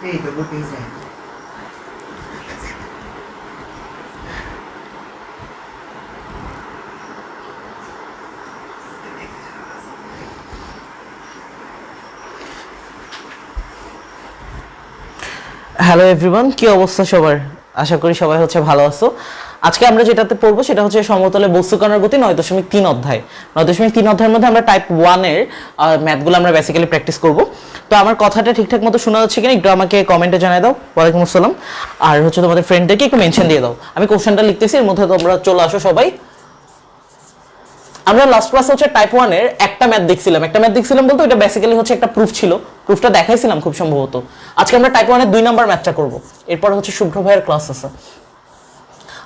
এই তো booking send. Hello everyone, কি অবস্থা সবার? আশা করি সবাই ভালো আছো। আজকে আমরা যেটাতে পড়বো সেটা হচ্ছে সমতলে বস্তুকণার গতি 9.3 অধ্যায়। 9.3 অধ্যায়ের মধ্যে আমরা টাইপ 1 এর ম্যাথগুলো আমরা বেসিক্যালি প্র্যাকটিস করব। তো আমার কথাটা ঠিকঠাক মতো শোনা যাচ্ছে কিনা একটু আমাকে কমেন্টে জানিয়ে দাও। ওয়ালাইকুম আসসালাম। আর তোমাদের ফ্রেন্ডদেরকে একটু মেনশন দিয়ে দাও। আমি কোশ্চেনটা লিখতেছি, এর মধ্যে তোমরা চলে আসো সবাই। আমরা লাস্ট ক্লাসে টাইপ 1 এর একটা ম্যাথ দেখছিলাম বলতে ওটা বেসিক্যালি একটা প্রুফ ছিল। প্রুফটা দেখাইছিলাম খুব সম্ভবত। আজকে আমরা টাইপ 1 এর 2 নাম্বার ম্যাথটা করব। এরপর শুভ্র ভাইয়ের ক্লাস আছে।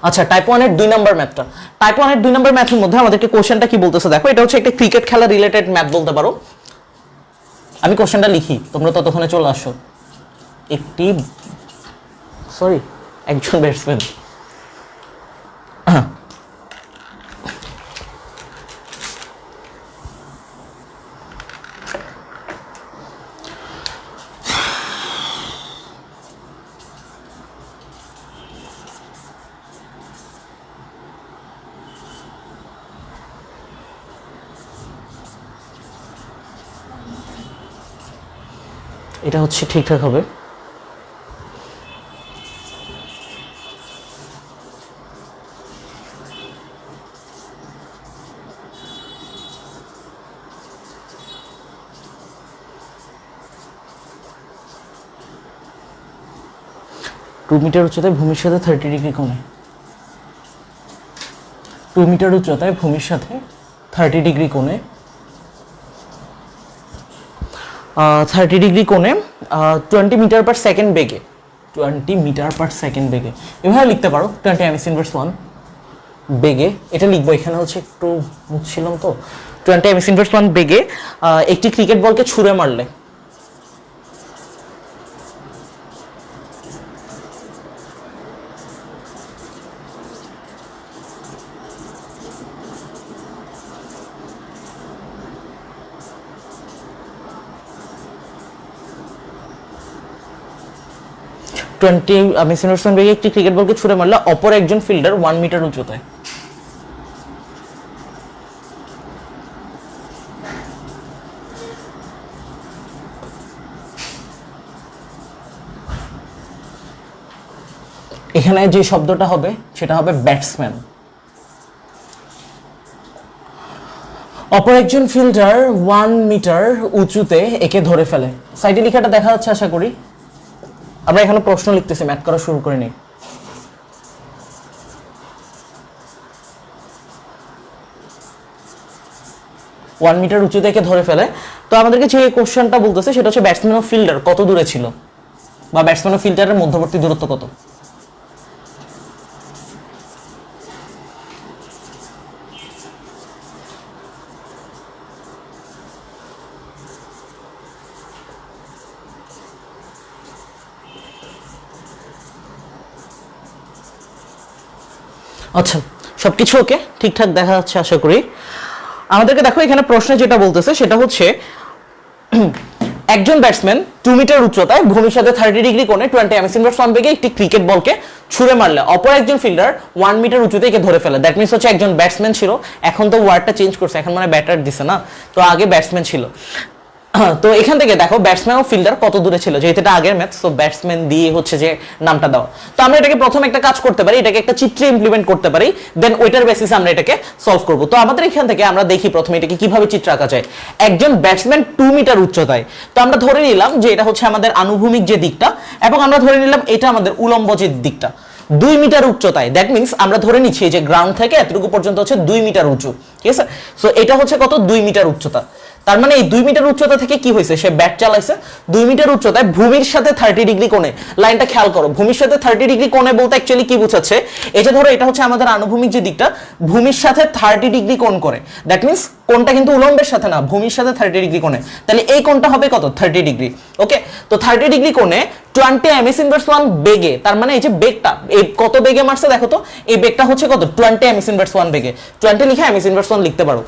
আচ্ছা, টাইপ 1 এর 2 নাম্বার ম্যাথটা। টাইপ 1 এর 2 নাম্বার ম্যাথের মধ্যে আমাদেরকে কোশ্চেনটা কি বলতেছে দেখো। এটা একটা ক্রিকেট খেলা রিলেটেড ম্যাথ বলতে পারো। আমি কোশ্চেনটা লিখি, তোমরা ততক্ষণে চলে আসো। একজন ব্যাটসম্যান এটা ঠিকঠাক হবে। টু মিটার উচ্চতায় ভূমির সাথে 30 ডিগ্রি কোণে। 2 মিটার উচ্চতায় ভূমির সাথে 30 ডিগ্রি কোণে 30 ডিগ্রি কোণে 20 মিটার পার সেকেন্ড বেগে 20 মিটার পার সেকেন্ড বেগে এভাবে লিখতে পারো। 20 ms ইনভার্স 1 বেগে এটা লিখবো। এখানে একটু মুছছিলাম তো। 20 ms ইনভার্স 1 বেগে একটি ক্রিকেট বলকে ছুঁড়ে মারলে বেগে একটি ক্রিকেট বলকে ছুঁড়ে মারলে অপর একজন ফিল্ডার 1 মিটার উচ্চতায়। এখানে যে শব্দটা হবে সেটা হবে ব্যাটসম্যান। অপর একজন ফিল্ডার 1 মিটার উঁচুতে একে ধরে ফেলে। সাইডে লেখাটা দেখা যাচ্ছে আশা করি। আমরা এখানে প্রশ্ন লিখতেছি, ম্যাথ করা শুরু করে নিই। ওয়ান মিটার উঁচু থেকে ধরে ফেলে। তো আমাদেরকে যে কোশ্চেনটা বলতেছে সেটা ব্যাটসম্যান ও ফিল্ডার কত দূরে ছিল, বা ব্যাটসম্যান ও ফিল্ডারের মধ্যবর্তী দূরত্ব কত। আচ্ছা, সবকিছু ওকে ঠিকঠাক দেখা যাচ্ছে আশা করি। আমাদেরকে দেখো এখানে প্রশ্নে যেটা বলতেছে সেটা একজন ব্যাটসম্যান 2 মিটার উচ্চতায় ভূমির সাথে 30 ডিগ্রি কোণে 20 ms ইনভার্স 1 বেগে একটি ক্রিকেট বলকে ছুঁড়ে মারলে অপর একজন ফিল্ডার 1 মিটার উঁচুতে একে ধরে ফেলে। দ্যাট মিনস একজন ব্যাটসম্যান ছিল। এখন তো ওয়ার্ডটা চেঞ্জ করছে, এখন ব্যাটার দিছে না, তো আগে ব্যাটসম্যান ছিল। তো এখান থেকে দেখো ব্যাটসম্যান ও ফিল্ডার কত দূরে ছিল, যেহেতু এটা আগের ম্যাচ, তো ব্যাটসম্যান দিয়ে যে নামটা দাও। তো আমরা এটাকে প্রথম একটা কাজ করতে পারি, এটাকে একটা চিত্রে ইমপ্লিমেন্ট করতে পারি, দেন ওইটার বেসিসে আমরা এটাকে সলভ করব। তো আমাদের এখান থেকে আমরা দেখি প্রথমে এটাকে কিভাবে চিত্র আঁকা যায়। একজন ব্যাটসম্যান 2 মিটার উচ্চতায়, তো আমরা ধরে নিলাম যে এটা আমাদের আনুভূমিক যে দিকটা, এবং আমরা ধরে নিলাম এটা আমাদের উলম্ব যে দিকটা। 2 মিটার উচ্চতায়, দ্যাট মিনস আমরা ধরে নিচ্ছি যে গ্রাউন্ড থেকে এতটুকু পর্যন্ত 2 মিটার উঁচু, ঠিক আছে। সো এটা কত, 2 মিটার উচ্চতা। তার মানে এই 2 মিটার উচ্চতা থেকে কি হয়েছে, সে ব্যাট চালাইছে 2 মিটার উচ্চতায় ভূমির সাথে 30 ডিগ্রি কোণে। লাইনটা খেয়াল করো, ভূমির সাথে 30 ডিগ্রি কোণে বলতে অ্যাকচুয়ালি কি বোঝাচ্ছে, এটা ধরো এটা আমাদের আনুভূমিক যে দিকটা, ভূমির সাথে 30 ডিগ্রি কোণ করে। দ্যাট মিনস কোণটা কিন্তু উলম্বের সাথে না, ভূমির সাথে 30 ডিগ্রি কোণে। তাহলে এই কোণটা হবে কত? 30 ডিগ্রি। ওকে, তো 30 ডিগ্রি কোণে 20 ms ইনভার্স 1 বেগে, তার মানে এই যে বেগটা, এই কত বেগে মারছে দেখো তো, এই বেগটা হচ্ছে কত? 20 ms ইনভার্স 1 বেগে। 20 লিখে ms ইনভার্স 1 লিখতে পারো।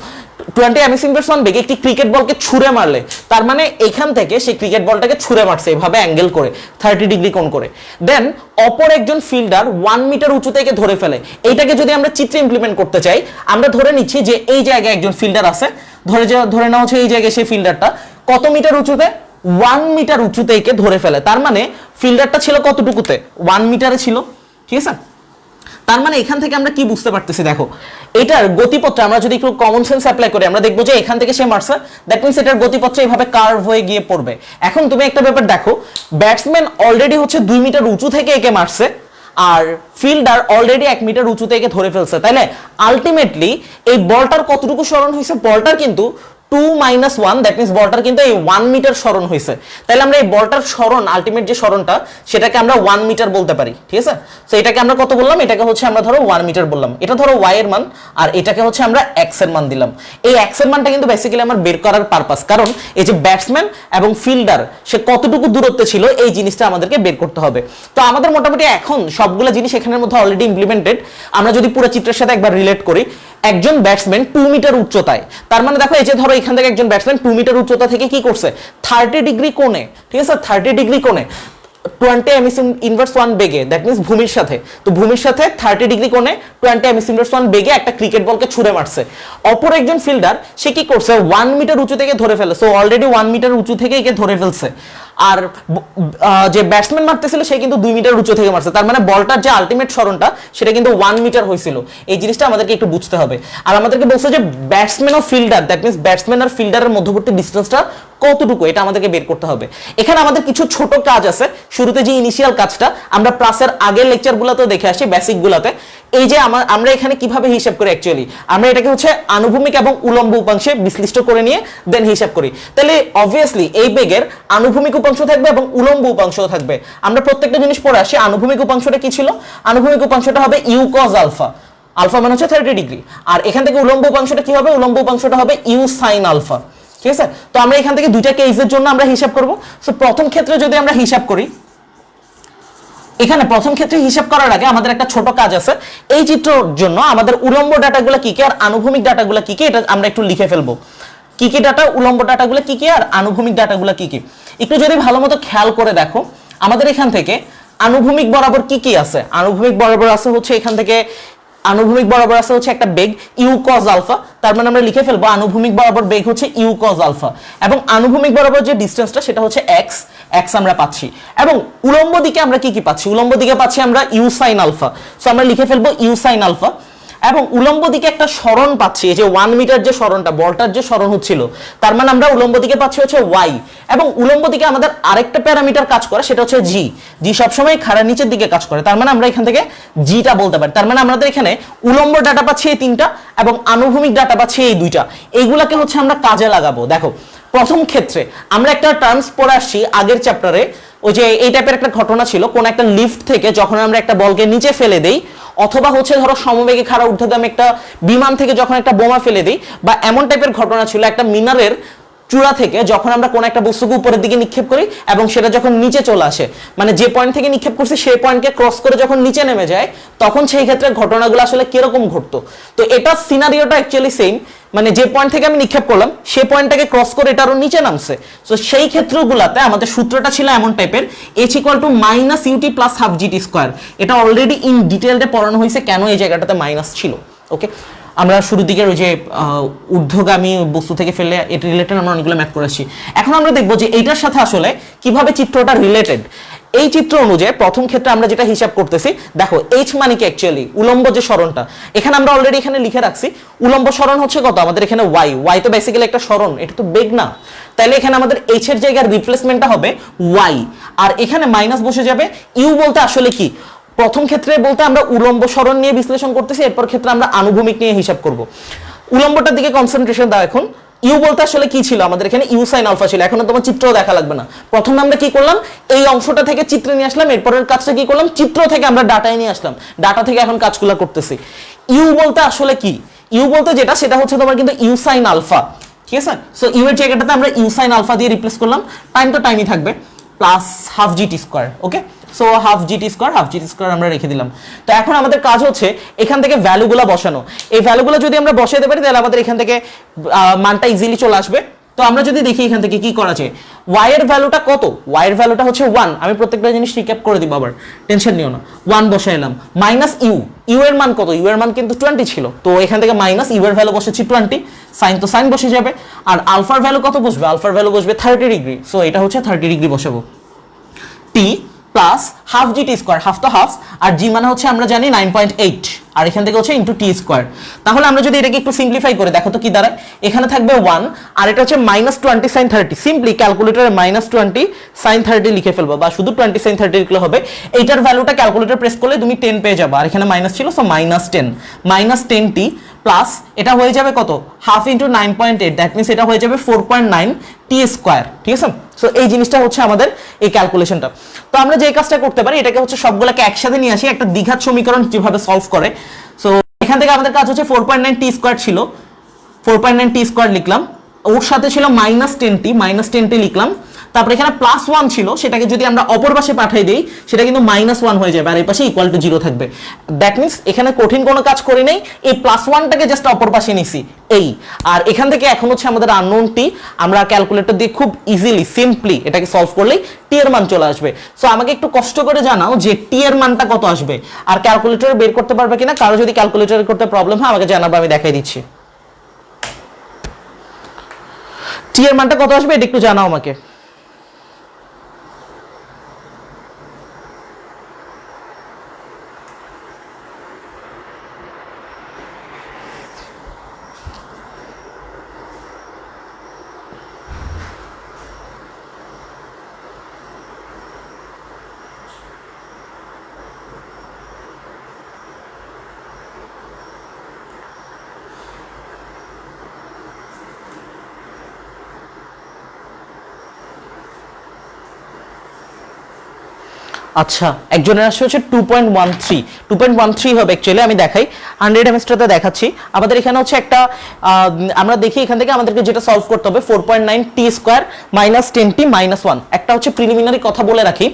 20 ms ইনভার্স 1 বেগে একটি ক্রিকেট বলকে ছুঁড়ে মারলে, তার মানে এখান থেকে সেই ক্রিকেট বলটাকে ছুঁড়ে মারছে এভাবে অ্যাঙ্গেল করে 30 ডিগ্রি কোণ করে। দেন অপর একজন ফিল্ডার 1 মিটার উঁচু থেকে ধরে ফেলে। এইটাকে যদি আমরা চিত্রে ইমপ্লিমেন্ট করতে চাই, আমরা ধরে নিচ্ছি যে এই জায়গায় একজন ফিল্ডার আছে, ধরে নেওয়া হচ্ছে এই জায়গায় সেই ফিল্ডারটা কত মিটার উঁচুতে? 1 মিটার উঁচুতে একে ধরে ফেলে। তার মানে ফিল্ডারটা ছিল কতটুকুতে? 1 মিটারে ছিল, ঠিক আছে? তার মানে এখান থেকে আমরা কি বুঝতে পারতেছি, দেখো এটার গতিপথটা আমরা যদি একটু কমন সেন্স অ্যাপ্লাই করি, আমরা দেখবো যে এখান থেকে সে মারছে, দ্যাট মিন্স এটার গতিপথটা এইভাবে কার্ভ হয়ে গিয়ে পড়বে। এখন তুমি একটা ব্যাপার দেখো, ব্যাটসম্যান অলরেডি হচ্ছে 2 মিটার উঁচু থেকে একে মারছে, আর ফিল্ডার অলরেডি 1 মিটার উঁচুতে একে ধরে ফেলছে। তাইলে আলটিমেটলি এই বলটার কতটুকু সরণ হয়েছে? বলটার কিন্তু 2 - 1, দ্যাট মিন্স বলটার কিন্তু এই 1 মিটার সরণ হয়েছে। তাহলে আমরা এই বলটার সরণ, আলটিমেট যে সরণটা, সেটাকে আমরা 1 মিটার বলতে পারি, ঠিক আছে? সো এটাকে আমরা কত বললাম? এটাকে হচ্ছে আমরা ধরো 1 মিটার বললাম। এটা ধরো y এর মান, আর এটাকে হচ্ছে আমরা x এর মান দিলাম। এই x এর মানটা কিন্তু বেসিক্যালি আমার বের করার পারপাস, কারণ এই যে ব্যাটসম্যান এবং ফিল্ডার সে কতটুকু দূরত্বে ছিল এই জিনিসটা আমাদেরকে বের করতে হবে। তো আমাদের মোটামুটি এখন সবগুলো জিনিস এখানের মধ্যে অলরেডি ইমপ্লিমেন্টেড। আমরা যদি পুরো চিত্রের সাথে একবার রিলেট করি, একজন ব্যাটসম্যান 2 মিটার উচ্চতায়, তার মানে দেখো এই যে ধরো এখান থেকে একজন ব্যাটসম্যান 2 মিটার উচ্চতা থেকে কি করছে? 30 ডিগ্রি কোণে, ঠিক আছে? 30 ডিগ্রি কোণে 20 ms ইনভার্স 1 বেগে, দ্যাট মিন্স ভূমির সাথে, তো ভূমির সাথে 30 ডিগ্রি কোণে 20 ms ইনভার্স 1 বেগে একটা ক্রিকেট বলকে ছুঁড়ে মারছে। অপর একজন ফিল্ডার সে কি করছে? 1 মিটার উঁচু থেকে ধরে ফেলে। সো অলরেডি 1 মিটার উঁচু থেকে একে ধরে ফেলছে। আর যে ব্যাটসম্যান মারতেছিল সে কিন্তু 2 মিটার উঁচু থেকে মারছে। তার মানে বলটার যে আলটিমেট সরণটা সেটা কিন্তু 1 মিটার হয়েছিল। এই জিনিসটা আমাদেরকে একটু বুঝতে হবে। আর আমাদেরকে বলছে যে ব্যাটসম্যান ও ফিল্ডার, দ্যাট মিন্স ব্যাটসম্যান আর ফিল্ডারের মধ্যবর্তী ডিস্টেন্সটা কতটুকু, এটা আমাদেরকে বের করতে হবে। এখানে আমাদের কিছু ছোট কাজ আছে। শুরুতে যে ইনিশিয়াল কাজটা আমরা প্লাসের আগের লেকচারগুলোতেও দেখে আসি, বেসিকগুলোতে। এই যে আমরা এখানে কিভাবে হিসাব করি, অ্যাকচুয়ালি আমরা এটাকে হচ্ছে আনুভূমিক এবং উলম্ব উপাংশে বিশ্লিষ্ট করে নিয়ে দেন হিসাব করি। তাহলে অবভিয়াসলি এই বেগের আনুভূমিক উপাংশ থাকবে এবং উলম্ব উপাংশও থাকবে। আমরা প্রত্যেকটা জিনিস পড়ে আসি। আনুভূমিক উপাংশটা কি ছিল? আনুভূমিক উপাংশটা হবে ইউ কজ আলফা, আলফা মানে হচ্ছে 30 ডিগ্রি। আর এখান থেকে উলম্ব উপাংশটা কি হবে? উলম্ব উপাংশটা হবে ইউ সাইন আলফা, ঠিক আছে? তো আমরা এখান থেকে দুইটা কেসের জন্য আমরা হিসাব করব। সো প্রথম ক্ষেত্রে যদি আমরা হিসাব করি, এখানে প্রথম ক্ষেত্রে হিসাব করার আগে আমাদের একটা ছোট কাজ আছে। এই চিত্রের জন্য আমাদের উলম্ব ডাটাগুলো কি কি আর আনুভূমিক ডাটাগুলো কি কি, এটা আমরা একটু লিখে ফেলবো। কি কি ডাটা? উলম্ব ডাটাগুলো কি কি আর আনুভূমিক ডাটাগুলো কি কি। একটু যদি ভালো মতো খেয়াল করে দেখো, আমাদের এখান থেকে আনুভূমিক বরাবর কি কি আছে? আনুভূমিক বরাবর আছে হচ্ছে এখান থেকে আনুভূমিক বরাবর আছে হচ্ছে একটা বেগ ইউ কজ আলফা। তার মানে আমরা লিখে ফেলবো আনুভূমিক বরাবর বেগ হচ্ছে ইউ কজ আলফা, এবং আনুভূমিক বরাবর যে ডিসটেন্সটা সেটা হচ্ছে এক্স আমরা পাচ্ছি। এবং উলম্ব দিকে আমরা কি কি পাচ্ছি? উলম্ব দিকে পাচ্ছি আমরা ইউ সাইন আলফা। সো আমরা লিখে ফেলবো ইউ সাইন আলফা। এবং উলম্ব দিকে একটা সরণ পাচ্ছি, এই যে 1 মিটার যে সরণটা, বলটার যে সরণ হচ্ছিল, তার মানে আমরা উলম্ব দিকে পাচ্ছি হচ্ছে ওয়াই। এবং উলম্ব দিকে আমাদের আরেকটা প্যারামিটার কাজ করে, সেটা হচ্ছে জি। জি সবসময় খাড়া নিচের দিকে কাজ করে, তার মানে আমরা এখান থেকে জিটা বলতে পারি। তার মানে আমাদের এখানে উলম্ব ডাটা পাচ্ছি এই 3টা এবং আনুভূমিক ডাটা পাচ্ছি এই 2টা। এইগুলাকে হচ্ছে আমরা কাজে লাগাবো। দেখো প্রথম ক্ষেত্রে আমরা একটা টার্মস পড়ে আসছি আগের চ্যাপ্টারে, ওই যে এই টাইপের একটা ঘটনা ছিল, কোন একটা লিফট থেকে যখন আমরা একটা বলকে নিচে ফেলে দেই, অথবা হচ্ছে ধরো সমবেগে খাড়া ঊর্ধ্বগামী একটা বিমান থেকে যখন একটা বোমা ফেলে দিই, বা এমন টাইপের ঘটনা ছিল একটা মিনারের চূড়া থেকে যখন আমরা কোন একটা বস্তুকে উপরের দিকে নিক্ষেপ করি এবং সেটা যখন নিচে চলে আসে, মানে যে পয়েন্ট থেকে নিক্ষেপ করছি সেই পয়েন্টকে ক্রস করে যখন নিচে নেমে যায়, তখন সেই ক্ষেত্রে ঘটনাগুলো আসলে কিরকম ঘটতো। তো এটা সিনারিওটা অ্যাকচুয়ালি সেম, মানে যে পয়েন্ট থেকে আমি নিক্ষেপ করলাম সেই পয়েন্টটাকে ক্রস করে এটা আরো নিচে নামছে। তো সেই ক্ষেত্রগুলোতে আমাদের সূত্রটা ছিল এমন টাইপের, h = -ut + ½ gt²। এটা অলরেডি ইন ডিটেইলডে পড়ানো হয়েছে কেন এই জায়গাটাতে মাইনাস ছিল। ওকে, আমরা শুরুর দিকের ওই যে ঊর্ধ্বগামী বস্তু থেকে ফেলে এটা রিলেটেড আমরা অনেকগুলো ম্যাথ করেছি। এখন আমরা দেখবো যে এইটার সাথে আসলে কিভাবে চিত্রটা রিলেটেড। এই চিত্র অনুযায়ী প্রথম ক্ষেত্রে আমরা যেটা হিসাব করতেছি, দেখো এইচ মানে কি অ্যাকচুয়ালি উলম্ব যে সরণটা, এখানে আমরা অলরেডি এখানে লিখে রাখছি উলম্ব সরণ হচ্ছে কত আমাদের এখানে ওয়াই তো বেসিক্যালি একটা সরণ, এটা তো বেগ না। তাহলে এখানে আমাদের এইচ এর জায়গার রিপ্লেসমেন্টটা হবে ওয়াই, আর এখানে মাইনাস বসে যাবে। ইউ বলতে আসলে কি, প্রথম ক্ষেত্রে বলতে আমরা উলম্ব সরণ নিয়ে বিশ্লেষণ করতেছি, এরপর ক্ষেত্রে আমরা আনুভূমিক নিয়ে হিসাব করব। উলম্বটার দিকে কনসেন্ট্রেশন দাও। এখন ইউ বলতে আসলে কি ছিল আমাদের এখানে? ইউ সাইন আলফা ছিল। এখন তোমার চিত্রও দেখা লাগবে না, প্রথমে আমরা কি করলাম এই অংশটা থেকে চিত্রে নিয়ে আসলাম, এরপরের কাজটা কি করলাম চিত্র থেকে আমরা ডাটায় নিয়ে আসলাম, ডাটা থেকে এখন কাজগুলো করতেছি। ইউ বলতে আসলে কি? ইউ বলতে যেটা সেটা হচ্ছে তোমার কিন্তু ইউ সাইন আলফা, ঠিক আছে। সো ইউ এর জায়গাটাতে আমরা ইউ সাইন আলফা দিয়ে রিপ্লেস করলাম, টাইম তো টাইমই থাকবে, প্লাস হাফ জিটি স্কোয়ার। ওকে, সো হাফ জিটি স্কোয়ার আমরা রেখে দিলাম। তো এখন আমাদের কাজ হচ্ছে এখান থেকে ভ্যালুগুলো বসানো। এই ভ্যালুগুলো যদি আমরা বসাতে পারি তাহলে আমাদের এখান থেকে মানটা ইজিলি চলে আসবে। তো আমরা যদি দেখি এখান থেকে কি করা যায়, y এর ভ্যালুটা কত, y এর ভ্যালুটা হচ্ছে 1। আমি প্রত্যেকটা জিনিস রিক্যাপ করে দিব, আবার টেনশন নিও না। 1 বসাইলাম, মাইনাস ইউ এর মান কত, ইউ এর মান কিন্তু 20 ছিল, তো এখান থেকে মাইনাস ইউ এর ভ্যালু বসেছি 20, সাইন তো সাইন বসে যাবে। আর আলফার ভ্যালু কত বসবে, আলফার ভ্যালু বসবে 30 ডিগ্রি, সো এটা হচ্ছে 30 ডিগ্রি বসাবো। T plus half g t square, half তো হাফ, আর জি মানে হচ্ছে আমরা জানি 9.8, আর এখান থেকে হচ্ছে ইন্টু টি স্কোয়ার। তাহলে আমরা যদি এটাকে একটু সিম্পলিফাই করে দেখো তো কি দাঁড়ায়, এখানে থাকবে 1 আর এটা হচ্ছে -20 sin 30। সিম্পলি ক্যালকুলেটরে -20 sin 30 লিখে ফেলবো, বা শুধু 20 sin 30 লিখলে হবে। এইটার ভ্যালুটা ক্যালকুলেটর প্রেস করলে তুমি 10 পেয়ে যাবে, আর এখানে মাইনাস ছিল, সো -10 প্লাস এটা হয়ে যাবে কত, হাফ ইন্টু 9.8, দ্যাট মিনস এটা হয়ে যাবে 4.9 টি স্কোয়ার, ঠিক আছে। সো এই জিনিসটা হচ্ছে আমাদের এই ক্যালকুলেশনটা। তো আমরা যে কাজটা করতে পারি, এটাকে হচ্ছে সবগুলোকে একসাথে নিয়ে আসি, একটা দ্বিঘাত সমীকরণ যেভাবে সলভ করে। সো এখান থেকে আমাদের কাজ হচ্ছে 4.9 টি স্কোয়ার ছিল, 4.9 টি স্কোয়ার লিখলাম, ওর সাথে ছিল -10 টি লিখলাম, তারপরে এখানে +1 ছিল, সেটাকে যদি আমরা অপর পাশে পাঠিয়ে দেই সেটা কিন্তু -1 হয়ে যাবে, আর এই পাশে ইকুয়াল টু 0 থাকবে। দ্যাট মিনস এখানে কঠিন কোনো কাজ করি নাই, এই +1টাকে জাস্ট অপর পাশে নিছি এই। আর এখান থেকে এখন হচ্ছে আমাদের আননোন টি, আমরা ক্যালকুলেটর দিয়ে খুব ইজিলি সিম্পলি এটাকে সলভ করলেই টি এর মান চলে আসবে। সো আমাকে একটু কষ্ট করে জানাও যে টি এর মানটা কত আসবে, আর ক্যালকুলেটরে বের করতে পারবে কিনা। কারো যদি ক্যালকুলেটরে করতে প্রবলেম হয় আমাকে জানাবে, আমি দেখাই দিচ্ছি। টি এর মানটা কত আসবে এটা একটু জানাও আমাকে। আচ্ছা, একজনের আসছে হচ্ছে 2.13 হবে অ্যাকচুয়ালি, আমি দেখাই 100 এমএসটাতে দেখাচ্ছি। আমাদের এখানে হচ্ছে একটা আমরা দেখি এখান থেকে আমাদেরকে যেটা সলভ করতে হবে 4.9 টি স্কোয়ার -10 টি -1। একটা হচ্ছে প্রিলিমিনারি কথা বলে রাখি,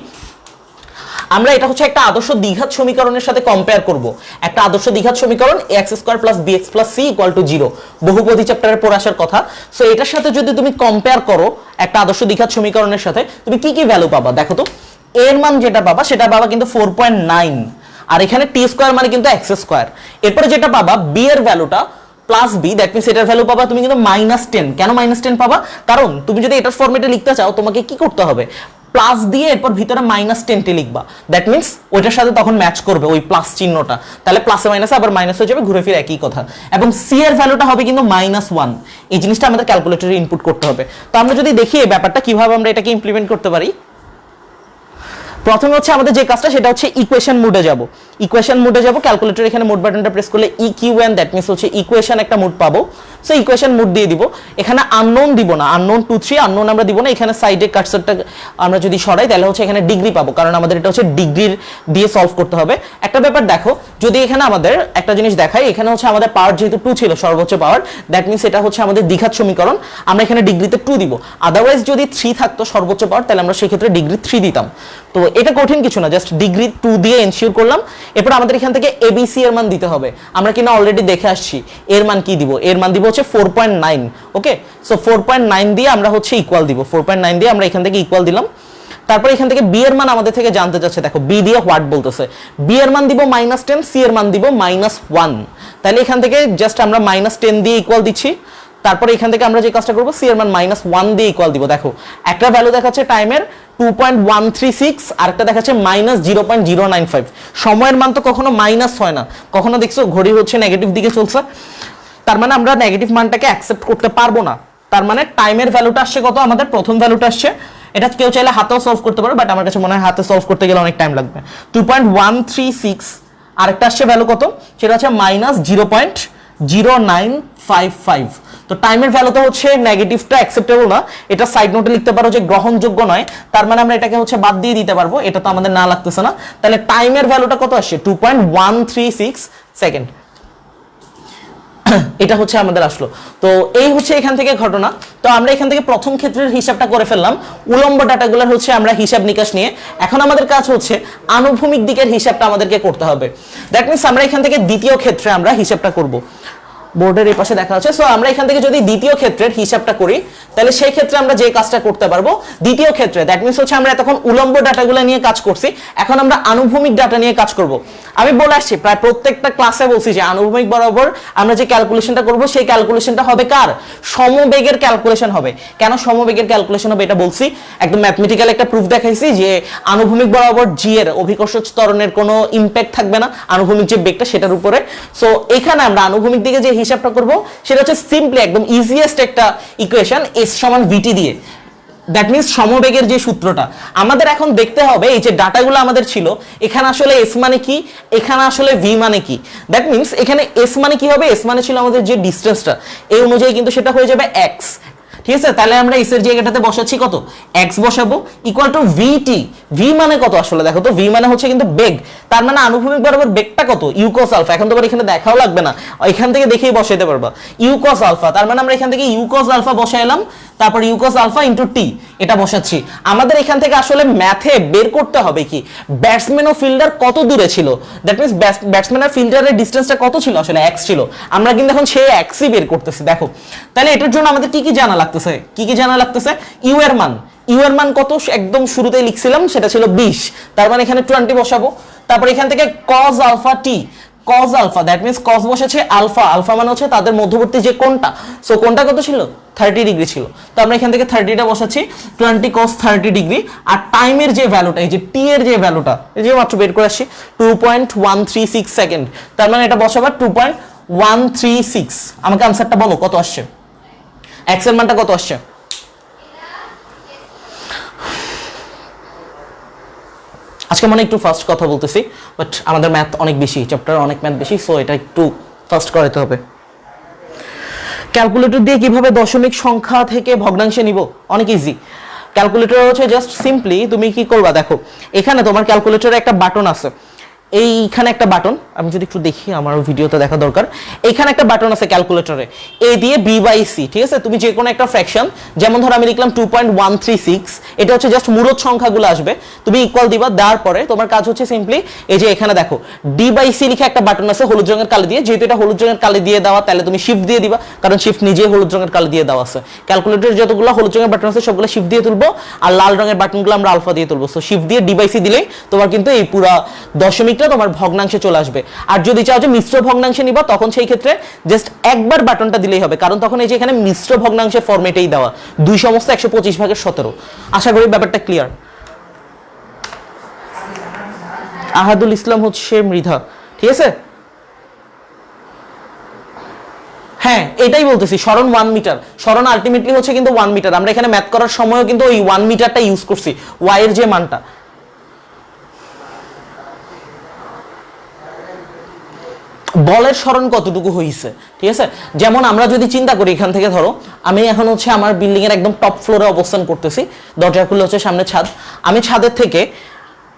আমরা এটা হচ্ছে একটা আদর্শ দ্বিঘাত সমীকরণের সাথে কম্পেয়ার করব। একটা আদর্শ দ্বিঘাত সমীকরণ ax square plus bx plus c equal to 0, বহুপদী চ্যাপ্টারে পড়ে আসার কথা। সো এটার সাথে যদি তুমি কম্পেয়ার করো একটা আদর্শ দ্বিঘাত সমীকরণের সাথে, তুমি কি কি ভ্যালু পাবা দেখো তো। এর মান যেটা পাবা সেটা পাবা কিন্তু 4.9, আর এখানে টি স্কয়ার মানে কিন্তু এক্স স্কয়ার। এরপরে যেটা পাবা বি এর ভ্যালুটা প্লাস বি, দ্যাট মিনস এটার ভ্যালু পাবা তুমি কিন্তু -10। কেন -10 পাবা, কারণ তুমি যদি এটার ফরম্যাটে লিখতে চাও তোমাকে কি করতে হবে, প্লাস দিয়ে এরপর ভিতরে -10 লিখবা। দ্যাট মিনস ওইটার সাথে তখন ম্যাচ করবে ওই প্লাস চিহ্নটা, তাহলে প্লাসে মাইনাসে আবার মাইনাস হয়ে যাবে, ঘুরে ফিরে একই কথা। এবং সি এর ভ্যালুটা হবে কিন্তু -1। এই জিনিসটা আমাদের ক্যালকুলেটরে ইনপুট করতে হবে। তো আমরা যদি দেখি এই ব্যাপারটা কিভাবে আমরা এটাকে ইমপ্লিমেন্ট করতে পারি। প্রথমে হচ্ছে আমাদের যে কাজটা সেটা হচ্ছে ইকুয়েশন মোডে যাব। ক্যালকুলেটর এখানে মোড বাটনটা প্রেস করলে ইকিউএন, দ্যাট মিনস হচ্ছে ইকুয়েশন একটা মোড পাবো। সো ইকুয়েশন মোড দিয়ে দিব, এখানে আননোন দিব না, আননোন 2 3 আননোন আমরা দিব না। এখানে সাইডে কার্সরটা আমরা যদি সরাই তাহলে হচ্ছে এখানে ডিগ্রি পাবো, কারণ আমাদের এটা হচ্ছে ডিগ্রির দিয়ে সলভ করতে হবে। একটা ব্যাপার দেখো, যদি এখানে আমাদের একটা জিনিস দেখাই, এখানে হচ্ছে আমাদের পাওয়ার যেহেতু 2 ছিল সর্বোচ্চ পাওয়ার, দ্যাট মিনস এটা হচ্ছে আমাদের দ্বিঘাত সমীকরণ, আমরা এখানে ডিগ্রিতে 2 দিব। আদারওয়াইজ যদি 3 থাকতো সর্বোচ্চ পাওয়ার তাহলে আমরা সেক্ষেত্রে ডিগ্রি 3 দিতাম। তো এটা কঠিন কিছু না, জাস্ট ডিগ্রি 2 দিয়ে এনশিওর করলাম। এরপর আমাদের এখান থেকে এবিসি এর মান দিতে হবে, আমরা কিনা অলরেডি দেখে আসছি। এর মান কি দিব, এর মান দিব হচ্ছে 4.9। ওকে, সো 4.9 দিয়ে আমরা হচ্ছে ইকুয়াল দিব, 4.9 দিয়ে আমরা এখান থেকে ইকুয়াল দিলাম। তারপর এখান থেকে বি এর মান আমাদের থেকে জানতে চাচ্ছে, দেখো বি দিয়ে হোয়াট বলতেছে, বি এর মান দিব -10, সি এর মান দিব -1। তাহলে এখান থেকে জাস্ট আমরা -10 দিয়ে ইকুয়াল দিচ্ছি। তারপরে এখান থেকে আমরা যে কাজটা করব, সি এর মান -1 দিয়ে ইকুয়াল দিব। দেখো একটা ভ্যালু দেখাচ্ছে টাইমের 2.136, আরেকটা দেখাচ্ছে -0.095। সময়ের মান তো কখনো মাইনাস হয় না, কখনো দেখছো ঘড়ি হচ্ছে নেগেটিভ দিকে চলছে, তার মানে আমরা নেগেটিভ মানটাকে অ্যাকসেপ্ট করতে পারবো না। তার মানে টাইমের ভ্যালুটা আসছে কত, আমাদের প্রথম ভ্যালুটা আসছে, এটা কেউ চাইলে হাতেও সলভ করতে পারো, বাট আমার কাছে মনে হয় হাতে সলভ করতে গেলে অনেক টাইম লাগবে। 2.136, আরেকটা আসছে ভ্যালু কত, সেটা হচ্ছে -0.0955। তো টাইমের ভ্যালু তো হচ্ছে নেগেটিভটা অ্যাকসেপ্টেবল না, এটা সাইড নোটে লিখতে পারো যে গ্রহণযোগ্য নয়, তার মানে আমরা এটাকে হচ্ছে বাদ দিয়ে দিতে পারবো, এটা তো আমাদের না লাগতেছে না। তাহলে টাইমের ভ্যালুটা কত আসছে, 2.136 সেকেন্ড। এটা হচ্ছে আমাদের আসলো। তো এই হচ্ছে এখান থেকে ঘটনা। তো আমরা এখান থেকে প্রথম ক্ষেত্রের হিসাবটা করে ফেললাম, উলম্ব ডাটাগুলোর হচ্ছে আমরা হিসাব নিকাশ নিয়ে। এখন আমাদের কাজ হচ্ছে আনুভূমিক দিকের হিসাবটা আমাদেরকে করতে হবে। দ্যাট মিনস আমরা এখান থেকে দ্বিতীয় ক্ষেত্রে আমরা হিসাবটা করব। বোর্ডের এই পাশে দেখা যাচ্ছে। সো আমরা এখান থেকে যদি দ্বিতীয় ক্ষেত্রের হিসাবটা করি, তাহলে সেই ক্ষেত্রে আমরা যে কাজটা করতে পারবো দ্বিতীয় ক্ষেত্রে, দ্যাট মিনস হচ্ছে আমরা এতক্ষণ উলম্ব ডাটাগুলো নিয়ে কাজ করছি, এখন আমরা আনুভূমিক ডাটা নিয়ে কাজ করব। আমি বলে আসছি প্রায় প্রত্যেকটা ক্লাসে বলছি যে আনুভূমিক বরাবর আমরা যে ক্যালকুলেশনটা করব সেই ক্যালকুলেশনটা হবে কার? সমবেগের ক্যালকুলেশন হবে। কেন সমবেগের ক্যালকুলেশন হবে এটা বলছি, একদম ম্যাথমেটিক্যাল একটা প্রুফ দেখাইছি যে আনুভূমিক বরাবর জি এর অভিকর্ষ ত্বরণের কোনো ইম্প্যাক্ট থাকবে না আনুভূমিক যে বেগটা সেটার উপরে। সো এখানে আমরা আনুভূমিক দিকে যে হিসাবটা করব সেটা হচ্ছে সিম্পলি একদম ইজিয়েস্ট একটা ইকুয়েশন, এস সমান ভিটি দিয়ে। দ্যাট মিনস সমবেগের যে সূত্রটা আমাদের এখন দেখতে হবে, এই যে ডাটাগুলো আমাদের ছিল, এখানে আসলে এস মানে কি, এখানে আসলে ভি মানে কি। দ্যাট মিনস এখানে এস মানে কি হবে, এস মানে ছিল আমাদের যে ডিস্টেন্সটা, এই অনুযায়ী কিন্তু সেটা হয়ে যাবে এক্স। ঠিক আছে, তাহলে আমরা এস এর জায়গাটাতে বসাচ্ছি কত, এক্স বসাবো, ইকুয়াল টু ভিটি। ভি মানে কত আসলে দেখো তো, ভি মানে হচ্ছে কিন্তু বেগ, তার মানে আনুভূমিক বরাবর বেগটা কত, ইউ কস আলফা। এখন তোমার এখানে দেখাও লাগবে না, এখান থেকে দেখেই বসাইতে পারবা, ইউ কস আলফা। তার মানে আমরা এখান থেকে ইউ কস আলফা বসাইলাম, তারপর u cos alpha into t, এটা বসাচ্ছি। আমাদের এখান থেকে আসলে ম্যাথে বের করতে হবে কি, ব্যাটসম্যান ও ফিল্ডার কত দূরে ছিল। দ্যাট মিনস ব্যাটসম্যান আর ফিল্ডারের ডিসটেন্সটা কত ছিল, আসলে এক্স ছিল। আমরা কিন্তু এখন সেই এক্সই বের করতেছি। দেখো তাহলে এটার জন্য আমাদের কি কি জানা লাগতেছে, কি কি জানা লাগতেছে, ইউ এর মান, ইউ এর মান কত একদম শুরুতেই লিখছিলাম সেটা ছিল 20, তার মানে এখানে 20 বসাবো। তারপর এখান থেকে cos alpha t, cos alpha, that means cos বসেছে আলফা, আলফা মানে হচ্ছে তাদের মধ্যবর্তী যে কোণটা, সো কোণটা কত ছিল, 30 ডিগ্রি ছিল। তো আমরা এখান থেকে 30টা বসাচ্ছি, 20 cos 30 ডিগ্রি। আর টাইমের যে ভ্যালুটা, এই যে টি এর যে ভ্যালুটা, এই যে মাত্র বের করে আসছি 2.136 সেকেন্ড, তার মানে এটা বসাবো 2.136। আমাকে আনসারটা বলো কত আসছে, এক্স এর মানটা কত আসছে। আজকে মনে একটু ফাস্ট কথা বলতেছি, বাট আমাদের ম্যাথ অনেক বেশি, চ্যাপ্টার অনেক ম্যাথ বেশি, সো এটা একটু ফাস্ট করাতে হবে। ক্যালকুলেটর দিয়ে কিভাবে দশমিক সংখ্যা থেকে ভগ্নাংশে নিব, অনেক ইজি। ক্যালকুলেটর হচ্ছে জাস্ট সিম্পলি তুমি কি করবা, দেখো এখানে তোমার ক্যালকুলেটরে একটা বাটন আছে, এইখানে একটা বাটন, আমি যদি একটু দেখি আমার ভিডিওতে দেখা দরকার, এইখানে একটা বাটন আছে ক্যালকুলেটরে, এ দিয়ে বি বাই সি। ঠিক আছে, তুমি যে কোনো একটা ফ্র্যাকশন, যেমন ধরো আমি লিখলাম 2.136, এটা হচ্ছে জাস্ট মূলদ সংখ্যাগুলো আসবে, তুমি ইকুয়াল দিবা, দেওয়ার পরে তোমার কাজ হচ্ছে সিম্পলি এই যে এখানে দেখো ডি বাই সি লিখে একটা বাটন আছে হলুদ রঙের কালি দিয়ে, যেহেতু এটা হলুদ রঙের কালি দিয়ে দেওয়া তাহলে তুমি শিফট দিয়ে দিবা, কারণ শিফট নিজেই হলুদ রঙের কালি দিয়ে দেওয়া আছে। ক্যালকুলেটরের যতগুলো হলুদ রঙের বাটন আছে সবগুলো শিফট দিয়ে তুলবো, আর লাল রঙের বাটনগুলো আমরা আলফা দিয়ে তুলবো। সো শিফট দিয়ে ডি বাই সি দিলেই তোমার কিন্তু এই পুরো দশমিকটা তোমার ভগ্নাংশে চলে আসবে। আর যদি চাও যে মিশ্র ভগ্নাংশে নিবা, তখন সেই ক্ষেত্রে জাস্ট একবার বাটনটা দিলেই হবে, কারণ তখন এই যে এখানে মিশ্র ভগ্নাংশের ফরম্যাটেই দেওয়া 2/125/17। আশা করি ব্যাপারটা ক্লিয়ার। আহাদুল ইসলাম হচ্ছে মৃধা, ঠিক আছে। হ্যাঁ এটাই বলতেছি, সরণ 1 মিটার, সরণ আলটিমেটলি হচ্ছে কিন্তু 1 মিটার। আমরা এখানে ম্যাথ করার সময়ও কিন্তু ওই 1 মিটারটা ইউজ করছি, ওয়াই এর যে মানটা। বলের সরণ কতটুকু হয়েছে, ঠিক আছে। যেমন আমরা যদি চিন্তা করি, এখান থেকে ধরো আমি এখন হচ্ছে আমার বিল্ডিং এর একদম টপ ফ্লোরে অবস্থান করতেছি, দরজা খুলে হচ্ছে সামনে ছাদ, আমি ছাদের থেকে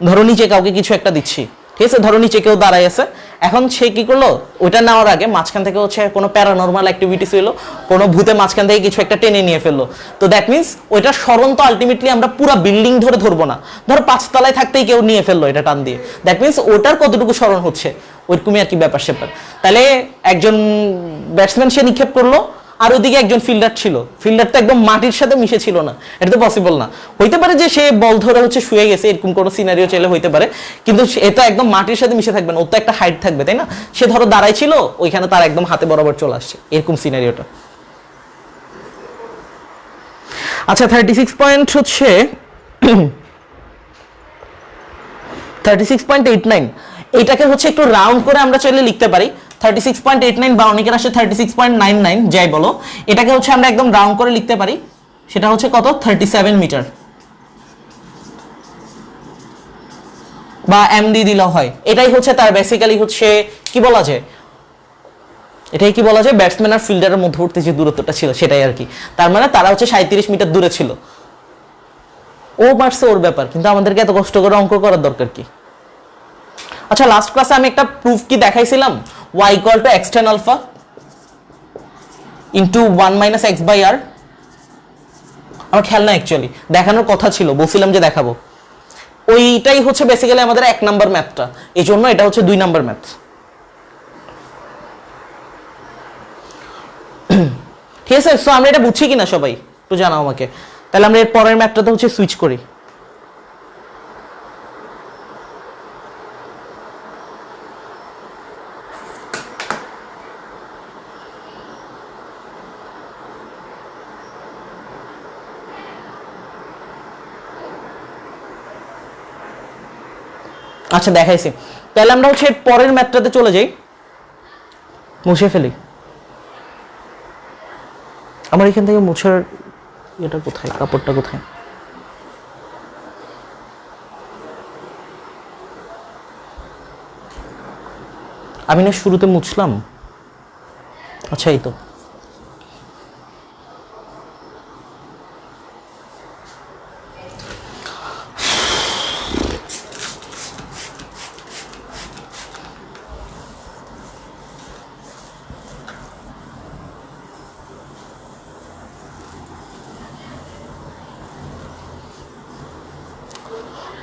ধরো নিচে কাউকে কিছু একটা দিচ্ছি, ঠিক আছে, ধরো নিচে কেউ দাঁড়ায় আছে, এখন সে কি করলো, ওইটা নেওয়ার আগে মাঝখান থেকে হচ্ছে কোনো প্যারানর্মাল অ্যাক্টিভিটিস হইলো, কোনো ভূতে মাঝখান থেকে কিছু একটা টেনে নিয়ে ফেললো। তো দ্যাট মিনস ওইটা সরণ তো আলটিমেটলি আমরা পুরো বিল্ডিং ধরে ধরবো না, ধরো 5 তলায় থাকতেই কেউ নিয়ে ফেললো এটা টান দিয়ে, দ্যাট মিনস ওটার কতটুকু সরণ হচ্ছে, ওইরকমই আর কি ব্যাপার স্যাপার। তাহলে একজন ব্যাটসম্যান সে নিক্ষেপ করলো, আর ওইদিকে একজন ফিল্ডার ছিল, ফিল্ডার তো একদম মাটির সাথে মিশে ছিল না, এটা তো পসিবল না। হইতে পারে যে সে বল ধরে হচ্ছে শুয়ে গেছে, এরকম কোনো সিনারিও চাইলে হইতে পারে, কিন্তু এটা একদম মাটির সাথে মিশে থাকবে না, ওর তো একটা হাইট থাকবে, তাই না। সে ধরো দাঁড়াই ছিল, ওইখানে তার একদম হাতে বরাবর চলে আসছে, এরকম সিনারিওটা। আচ্ছা 36 পয়েন্ট হচ্ছে 36.89, এটাকে হচ্ছে একটু রাউন্ড করে আমরা চাইলে লিখতে পারি 36.89, বা অনেকের আসে 36.99, যাই বলো, এটাকে হচ্ছে আমরা একদম রাউন্ড করে লিখতে পারি, সেটা হচ্ছে কত, 37 মিটার, বা এম দিয়ে দিলেও হয়। এটাই হচ্ছে তার বেসিক্যালি হচ্ছে কি বলা যায়, এটাই কি বলা যায়, ব্যাটসম্যান আর ফিল্ডারের মধ্যবর্তী যে দূরত্বটা ছিল সেটাই আর কি। তার মানে তারা হচ্ছে 37 মিটার দূরে ছিল। ও পারছে ওর ব্যাপার, কিন্তু আমাদেরকে এত কষ্ট করে অঙ্ক করার দরকার কি। আচ্ছা লাস্ট ক্লাসে আমি একটা প্রুফ কি দেখাইছিলাম, y = x tan alpha, into 1 - x/r, আমার খেয়াল না অ্যাকচুয়ালি, দেখানোর কথা ছিল, বলছিলাম যে দেখাবো। ওইটাই হচ্ছে বেসিক্যালি আমাদের 1 নাম্বার ম্যাথটা, এই জন্য এটা হচ্ছে 2 নাম্বার ম্যাথ। ঠিক আছে, সো আমরা এটা বুঝছি কিনা সবাই একটু জানাও আমাকে। তাহলে আমরা এর পরের ম্যাথটাতে হচ্ছে সুইচ করি। আচ্ছা দেখাইছি, তাহলে আমরা হচ্ছে পরের ম্যাথটাতে চলে যাই, মুছে ফেলি। আমার এখান থেকে মুছার এটা কোথায়, কাপড়টা কোথায়? আমি না শুরুতে মুছলাম, আচ্ছা এই তো।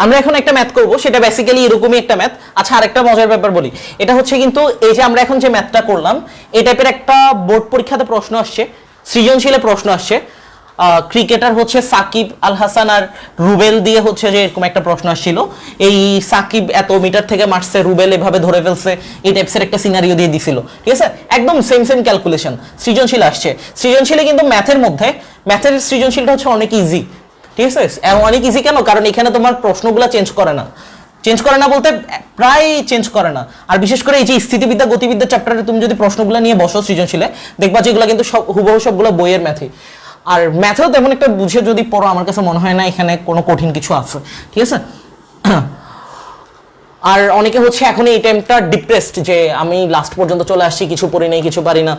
আমরা এখন একটা ম্যাথ করব, সেটা বেসিক্যালি এরকমই একটা ম্যাথ। আচ্ছা আরেকটা মজার ব্যাপার বলি, এটা হচ্ছে কিন্তু এই যে আমরা এখন যে ম্যাথটা করলাম, এই টাইপের একটা বোর্ড পরীক্ষাতে প্রশ্ন আসছে, সৃজনশীলে প্রশ্ন আসছে। ক্রিকেটার হচ্ছে সাকিব আল হাসান আর রুবেল দিয়ে হচ্ছে যে এরকম একটা প্রশ্ন আসছিল, এই সাকিব এত মিটার থেকে মারছে, রুবেল এভাবে ধরে ফেলছে, এই টাইপসের একটা সিনারিও দিয়ে দিছিল। ঠিক আছে, একদম সেম ক্যালকুলেশন সৃজনশীল আসছে। সৃজনশীলে কিন্তু ম্যাথের সৃজনশীলটা হচ্ছে অনেক ইজি। ঠিক আছে, অনেক ইজি কেন? কারণ এখানে তোমার প্রশ্নগুলো চেঞ্জ করে না বলতে প্রায় চেঞ্জ করে না। আর বিশেষ করে এই যে স্থিতিবিদ্যা গতিবিদ্যা চ্যাপ্টারে তুমি যদি প্রশ্নগুলো নিয়ে বসো সৃজনশীলে, দেখবা যেগুলো কিন্তু সব হুবহু সবগুলো বইয়ের ম্যাথই। আর ম্যাথেও তেমন একটা বুঝে যদি পড়ো, আমার কাছে মনে হয় না এখানে কোনো কঠিন কিছু আছে। ঠিক আছে, আর অনেকে হচ্ছে এখন এই টাইমটা ডিপ্রেসড যে আমি লাস্ট পর্যন্ত চলে আসছি, কিছু পড়ি নাই, কিছু পারি না।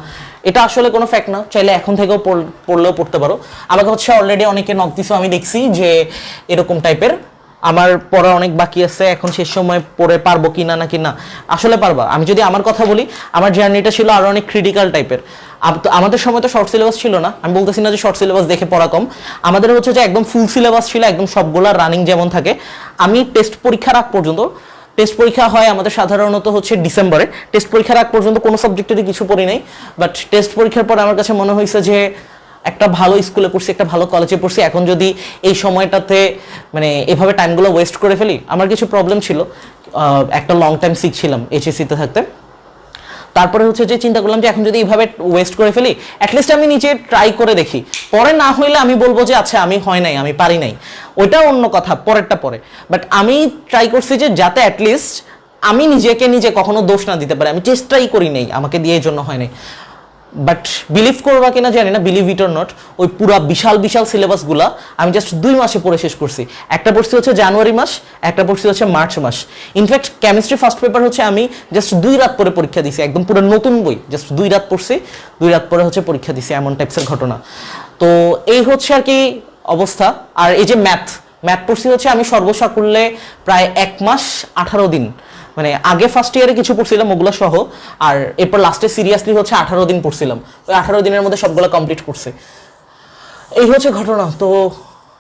এটা আসলে কোনো ফ্যাক্ট না, চাইলে এখন থেকেও পড়লেও পড়তে পারো। আমাকে হচ্ছে অলরেডি অনেকে নক দিছো, আমি দেখছি যে এরকম টাইপের। আমার পড়া অনেক বাকি আছে, এখন শেষ সময় পড়ে পারবো কিনা নাকি না, আসলে পারবা। আমি যদি আমার কথা বলি, আমার জার্নিটা ছিল আরো অনেক ক্রিটিক্যাল টাইপের। আমাদের সময় তো শর্ট সিলেবাস ছিল না, আমি বলতেছি না যে শর্ট সিলেবাস দেখে পড়া কম, আমাদের হচ্ছে যে একদম ফুল সিলেবাস ছিল, একদম সবগুলা রানিং যেমন থাকে। আমি টেস্ট পরীক্ষার আগ পর্যন্ত, টেস্ট পরীক্ষা হয় আমাদের সাধারণত হচ্ছে ডিসেম্বরে, টেস্ট পরীক্ষার আগ পর্যন্ত কোনো সাবজেক্টেরই কিছু পড়ি নাই। বাট টেস্ট পরীক্ষার পর আমার কাছে মনে হয়েছে যে একটা ভালো স্কুলে পড়ছি, একটা ভালো কলেজে পড়ছি, এখন যদি এই সময়টাতে মানে এভাবে টাইমগুলো ওয়েস্ট করে ফেলি, আমার কিছু প্রবলেম ছিল। একটা লং টাইম সিক ছিলাম এইচএসসিতে থাকতে। তারপরে হচ্ছে যে চিন্তা করলাম যে এখন যদি এইভাবে ওয়েস্ট করে ফেলি, অ্যাটলিস্ট আমি নিজে ট্রাই করে দেখি, পরে না হইলে আমি বলবো যে আচ্ছা আমি হয় নাই, আমি পারি নাই, ওইটা অন্য কথা, পরেরটা পরে। বাট আমি ট্রাই করছি যে যাতে অ্যাটলিস্ট আমি নিজে কখনো দোষ না দিতে পারি, আমি চেষ্টাই করি নাই, আমাকে দিয়ে এই জন্য হয় নাই। বাট বিলিভ করবা কিনা জানি না, বিলিভ ইট অর নট, ওই পুরা বিশাল সিলেবাসগুলা আমি জাস্ট 2 মাসে পড়ে শেষ করছি। একটা পড়ছি হচ্ছে জানুয়ারি মাস, একটা পড়ছি হচ্ছে মার্চ মাস। ইনফ্যাক্ট কেমিস্ট্রি ফার্স্ট পেপার হচ্ছে আমি জাস্ট 2 রাত পরে পরীক্ষা দিছি, একদম পুরো নতুন বই, জাস্ট 2 রাত পড়ছি, 2 রাত পরে হচ্ছে পরীক্ষা দিছি, এমন টাইপসের ঘটনা। তো এই হচ্ছে আর কি অবস্থা। আর এই যে ম্যাথ পড়ছি হচ্ছে আমি সর্বসাকুল্যে প্রায় 1 মাস 18 দিন, মানে আগে ফার্স্ট ইয়ারে কিছু পড়ছিলাম ওগুলো সহ, আর এরপর লাস্টে সিরিয়াসলি হচ্ছে 18 দিন পড়ছিলাম। ওই 18 দিনের মধ্যে সবগুলো কমপ্লিট করছে। এই হচ্ছে ঘটনা। তো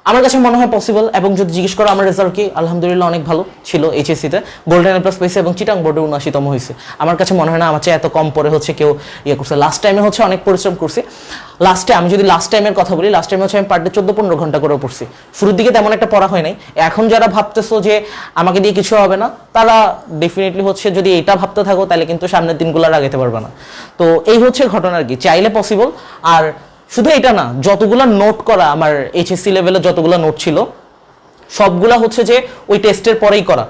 আমার কাছে মনে হয় পসিবল, এবং যদি জিজ্ঞেস করো আমার রেজাল্ট কি, আলহামদুলিল্লাহ অনেক ভালো ছিল। এইচএসসিতে গোল্ডেন এ প্লাস পেয়েছে এবং চিটাং বোর্ডে 79তম হয়েছে। আমার কাছে মনে হয় না আমার চেয়ে এত কম পরে হচ্ছে কেউ ইয়ে করছে। লাস্ট টাইমে হচ্ছে অনেক পরিশ্রম করছি। আমি যদি লাস্ট টাইমের কথা বলি, লাস্ট টাইমে হচ্ছে আমি পার ডে 14-15 ঘন্টা করে পড়ছি। শুরুর দিকে তেমন একটা পড়া হয় নাই। এখন যারা ভাবতেছো যে আমাকে দিয়ে কিছু হবে না, তারা ডেফিনেটলি হচ্ছে যদি এটা ভাবতে থাকো, তাহলে কিন্তু সামনের দিনগুলো আর আগাতে পারবে না। তো এই হচ্ছে ঘটনা আর কি, চাইলে পসিবল। আর শুধু এটা না, যতগুলো নোট করা আমার এইচএসসি লেভেলে যতগুলো নোট ছিল, সবগুলা হচ্ছে যে ওই টেস্টের পরেই করা।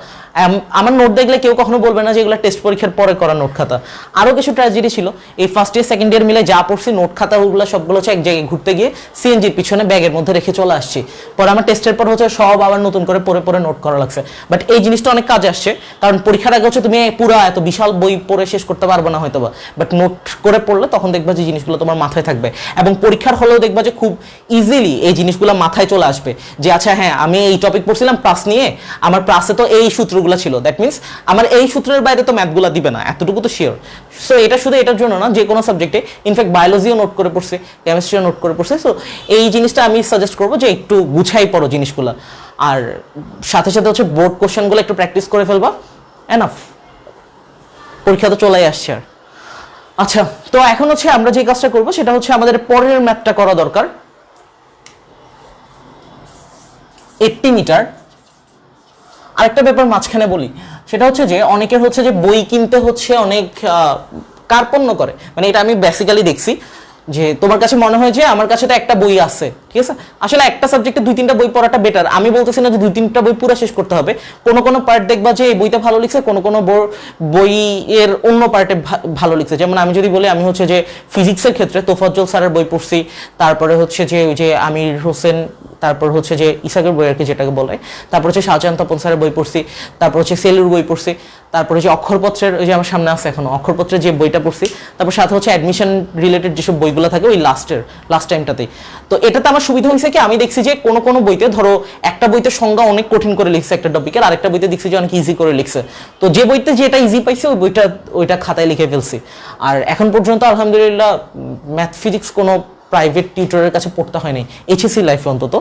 আমার নোট দেখলে কেউ কখনো বলবে না যে এগুলো টেস্ট পরীক্ষার পরে করা নোট খাতা। আরও কিছু ট্র্যাজেডি ছিল, এই ফার্স্ট ইয়ার সেকেন্ড ইয়ার মিলে যা পড়ছি নোট খাতা ওগুলো সবগুলো হচ্ছে এক জায়গায় ঘুরতে গিয়ে সিএনজির পিছনে ব্যাগের মধ্যে রেখে চলে আসছি। পরে আমার টেস্টের পর হচ্ছে সব আবার নতুন করে পরে নোট করা লাগছে। বাট এই জিনিসটা অনেক কাজে আসছে, কারণ পরীক্ষার আগে হচ্ছে তুমি পুরো এত বিশাল বই পড়ে শেষ করতে পারবে না হয়তো বা, বাট নোট করে পড়লে তখন দেখবা যে জিনিসগুলো তোমার মাথায় থাকবে, এবং পরীক্ষার হলেও দেখবা যে খুব ইজিলি এই জিনিসগুলো মাথায় চলে আসবে যে আচ্ছা হ্যাঁ আমি এই টপিক পড়ছিলাম প্লাস নিয়ে, আমার প্লাসে তো এই সূত্রগুলো সূত্রগুলো ছিল, দ্যাট মিনস আমার এই সূত্রের বাইরে তো ম্যাথগুলো দিবে না, এতটুকু তো শিওর। সো এটা শুধু এটার জন্য না, যে কোনো সাবজেক্টে, ইনফ্যাক্ট বায়োলজিও নোট করে পড়ছে, কেমিস্ট্রিও নোট করে পড়ছে। সো এই জিনিসটা আমি সাজেস্ট করবো যে একটু গুছাই পড়ো জিনিসগুলো, আর সাথে সাথে হচ্ছে বোর্ড কোশ্চেনগুলো একটু প্র্যাকটিস করে ফেলবা, এনাফ, পরীক্ষা তো চলেই আসছে। আর আচ্ছা, তো এখন হচ্ছে আমরা যে কাজটা করবো সেটা হচ্ছে আমাদের পরের ম্যাথটা করা দরকার, 80 মিটার। আরেকটা ব্যাপার মাঝখানে বলি, সেটা হচ্ছে যে অনেকের হচ্ছে যে বই কিনতে হচ্ছে অনেক কার্পণ্য করে, মানে এটা আমি বেসিক্যালি দেখছি যে তোমার কাছে মনে হয় যে আমার কাছে তো একটা বই আছে, ঠিক আছে, আসলে একটা সাবজেক্টে 2-3টা বই পড়াটা বেটার। আমি বলতেছি না যে 2-3টা বই পুরো শেষ করতে হবে, কোনো কোনো পার্ট দেখবা যে এই বইটা ভালো লিখছে, কোনো কোনো বই এর অন্য পার্টে ভালো লিখছে। যেমন আমি যদি বলি, আমি হচ্ছে যে ফিজিক্সের ক্ষেত্রে তোফাজ্জল স্যারের বই পড়ছি, তারপরে হচ্ছে যে ওই যে আমির হোসেন, তারপর হচ্ছে যে ইসাকের বই আর কি যেটাকে বলে, তারপর হচ্ছে শাহজাহান তপন স্যারের বই পড়ছি, তারপর হচ্ছে সেলুর বই পড়ছি, তারপরে যে অক্ষরপত্রের, ওই যে আমার সামনে আছে এখনো অক্ষরপত্রের যে বইটা পড়ছি, তারপর সাথে হচ্ছে অ্যাডমিশন রিলেটেড যেসব বইগুলো থাকে ওই লাস্ট টাইমটাতেই। তো এটাতে আমার সুবিধা হয়েছে কি, আমি দেখছি যে কোনো কোনো বইতে ধরো একটা বইতে সংজ্ঞা অনেক কঠিন করে লিখছে একটা টপিকের, আরেকটা বইতে দেখছি যে অনেক ইজি করে লিখছে। তো যে বইতে যেটা ইজি পাইছে ওইটা খাতায় লিখে ফেলছি। আর এখন পর্যন্ত আলহামদুলিল্লাহ ম্যাথ ফিজিক্স কোনো প্রাইভেট টিউটরের কাছে পড়তে হয়নি এইচএসসি লাইফে অন্তত,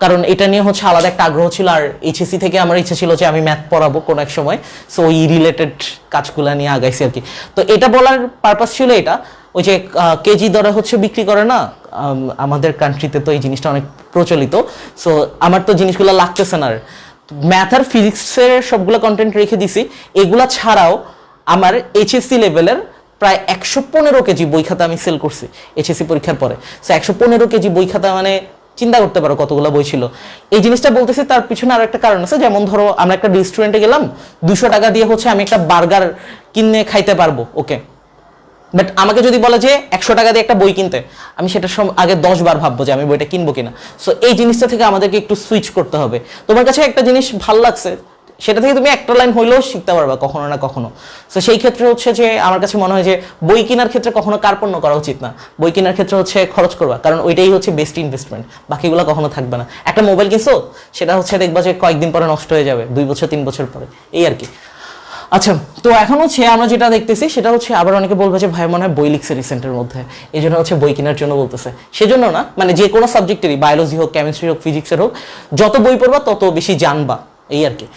কারণ এটা নিয়ে হচ্ছে আলাদা একটা আগ্রহ ছিল। আর এইচএসসি থেকে আমার ইচ্ছে ছিল যে আমি ম্যাথ পড়াবো কোনো এক সময়, সো ওই রিলেটেড কাজগুলো নিয়ে আগাইছি আর কি। তো এটা বলার পারপাস ছিল এটা, ওই যে কেজি দরে হচ্ছে বিক্রি করে না আমাদের কান্ট্রিতে, তো এই জিনিসটা অনেক প্রচলিত। সো আমার তো জিনিসগুলো লাগতেছে না। আর ম্যাথ আর ফিজিক্সের সবগুলো কন্টেন্ট রেখে দিছি। এগুলা ছাড়াও আমার এইচএসসি লেভেলের প্রায় 115 কেজি বই খাতা আমি সেল করছি এইচএসসি পরীক্ষার পরে। সো 115 কেজি বই খাতা, মানে চিন্তা করতে পারো কতগুলো বই ছিল। এই জিনিসটা বলতেছি তার পিছনে আরো একটা কারণ আছে। যেমন ধরো আমরা একটা রেস্টুরেন্টে গেলাম, 200 টাকা দিয়ে হচ্ছে আমি একটা বার্গার কিনে খাইতে পারবো, ওকে, বাট আমাকে যদি বলে যে 100 টাকা দিয়ে একটা বই কিনতে, আমি সেটার আগে 10 বার ভাববো যে আমি বইটা কিনবো কিনা। সো এই জিনিসটা থেকে আমাদেরকে একটু সুইচ করতে হবে। তোমার কাছে একটা জিনিস ভালো লাগছে, সেটা থেকে তুমি একটা লাইন হইলেও শিখতে পারবা কখনো না কখনো। সো সেই ক্ষেত্রে হচ্ছে যে আমার কাছে মনে হয় যে বই কেনার ক্ষেত্রে কখনো কার্পণ্য করা উচিত না। বই কেনার ক্ষেত্রে হচ্ছে খরচ করবা, কারণ ওইটাই হচ্ছে বেস্ট ইনভেস্টমেন্ট, বাকিগুলো কখনো থাকবে না। একটা মোবাইল কিনছো, সেটা হচ্ছে দেখবা যে কয়েকদিন পরে নষ্ট হয়ে যাবে, 2 বছর 3 বছর পরে, এই আর কি। আচ্ছা, তো এখন হচ্ছে আমরা যেটা দেখতেছি সেটা হচ্ছে, আবার অনেকে বলবে যে ভাই মনে হয় বই লিখছে রিসেন্টের মধ্যে, এই জন্য হচ্ছে বই কেনার জন্য বলতেছে। সেজন্য না, মানে যে কোনো সাবজেক্টেরই, বায়োলজি হোক, কেমিস্ট্রি হোক, ফিজিক্সের হোক, যত বই পড়বা তত বেশি জানবা, এই আর কি।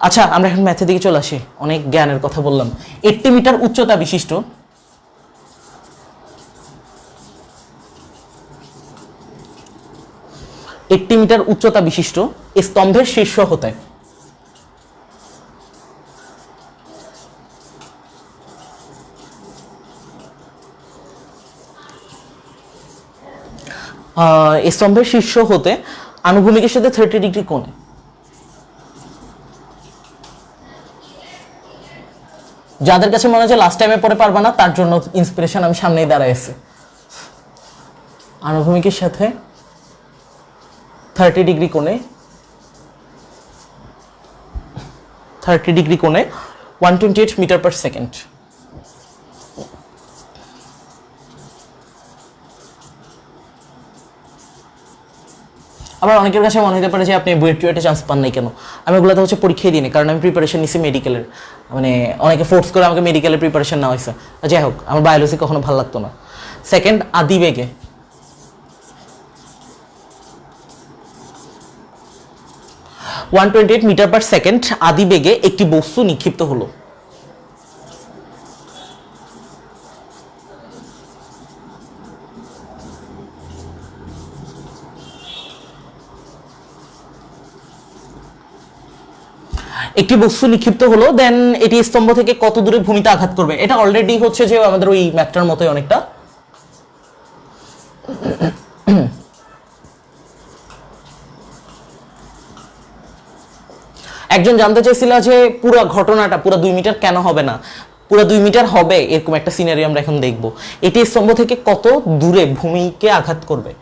আচ্ছা, আমরা এখন ম্যাথের দিকে চলে আসি। অনেক জ্ঞানের কথা বললাম। 80 মিটার উচ্চতা বিশিষ্ট 80 মিটার উচ্চতা বিশিষ্ট স্তম্ভের শীর্ষ হতে স্তম্ভের শীর্ষ হতে আনুভূমিকের সাথে 30 ডিগ্রি কোণে যাদের কাছে মনে হয় লাস্ট টাইমে পড়ে পারবা না, তার জন্য ইন্সপিরেশন আমি সামনেই দাঁড়ায় আছে। আনুভূমিকের সাথে 30 ডিগ্রি কোণে 128 মিটার পার সেকেন্ড। আবার অনেকের কাছে মনে হতে পারে যে আপনি বুয়েট টুয়েটে চান্স পান নাই কেন। আমি ওগুলোতে হচ্ছে পরীক্ষাই দিইনি, কারণ আমি প্রিপারেশন নিছি মেডিকেলের, মানে অনেকে ফোর্স করে আমাকে মেডিকেলের প্রিপারেশন নেওয়া হয়েছে। যাই হোক, আমার বায়োলজি কখনো ভালো লাগতো না। সেকেন্ড, আদিবেগে 128 মিটার পার সেকেন্ড আদিবেগে একটি বস্তু নিক্ষিপ্ত হলো। একটি বস্তু নিক্ষিপ্ত হলো, দেন এটি স্তম্ভ থেকে কত দূরে ভূমিতে আঘাত করবে। এটা অলরেডি হচ্ছে যে আমাদের ওই ম্যাথটার মতোই অনেকটা। একজন জানতে চাইছিল যে পুরো ঘটনাটা পুরো 2 মিটার কেন হবে না, পুরো 2 মিটার হবে এরকম একটা সিনারিও আমরা এখন দেখব। এটি স্তম্ভ থেকে কত দূরে ভূমিকে আঘাত করবে।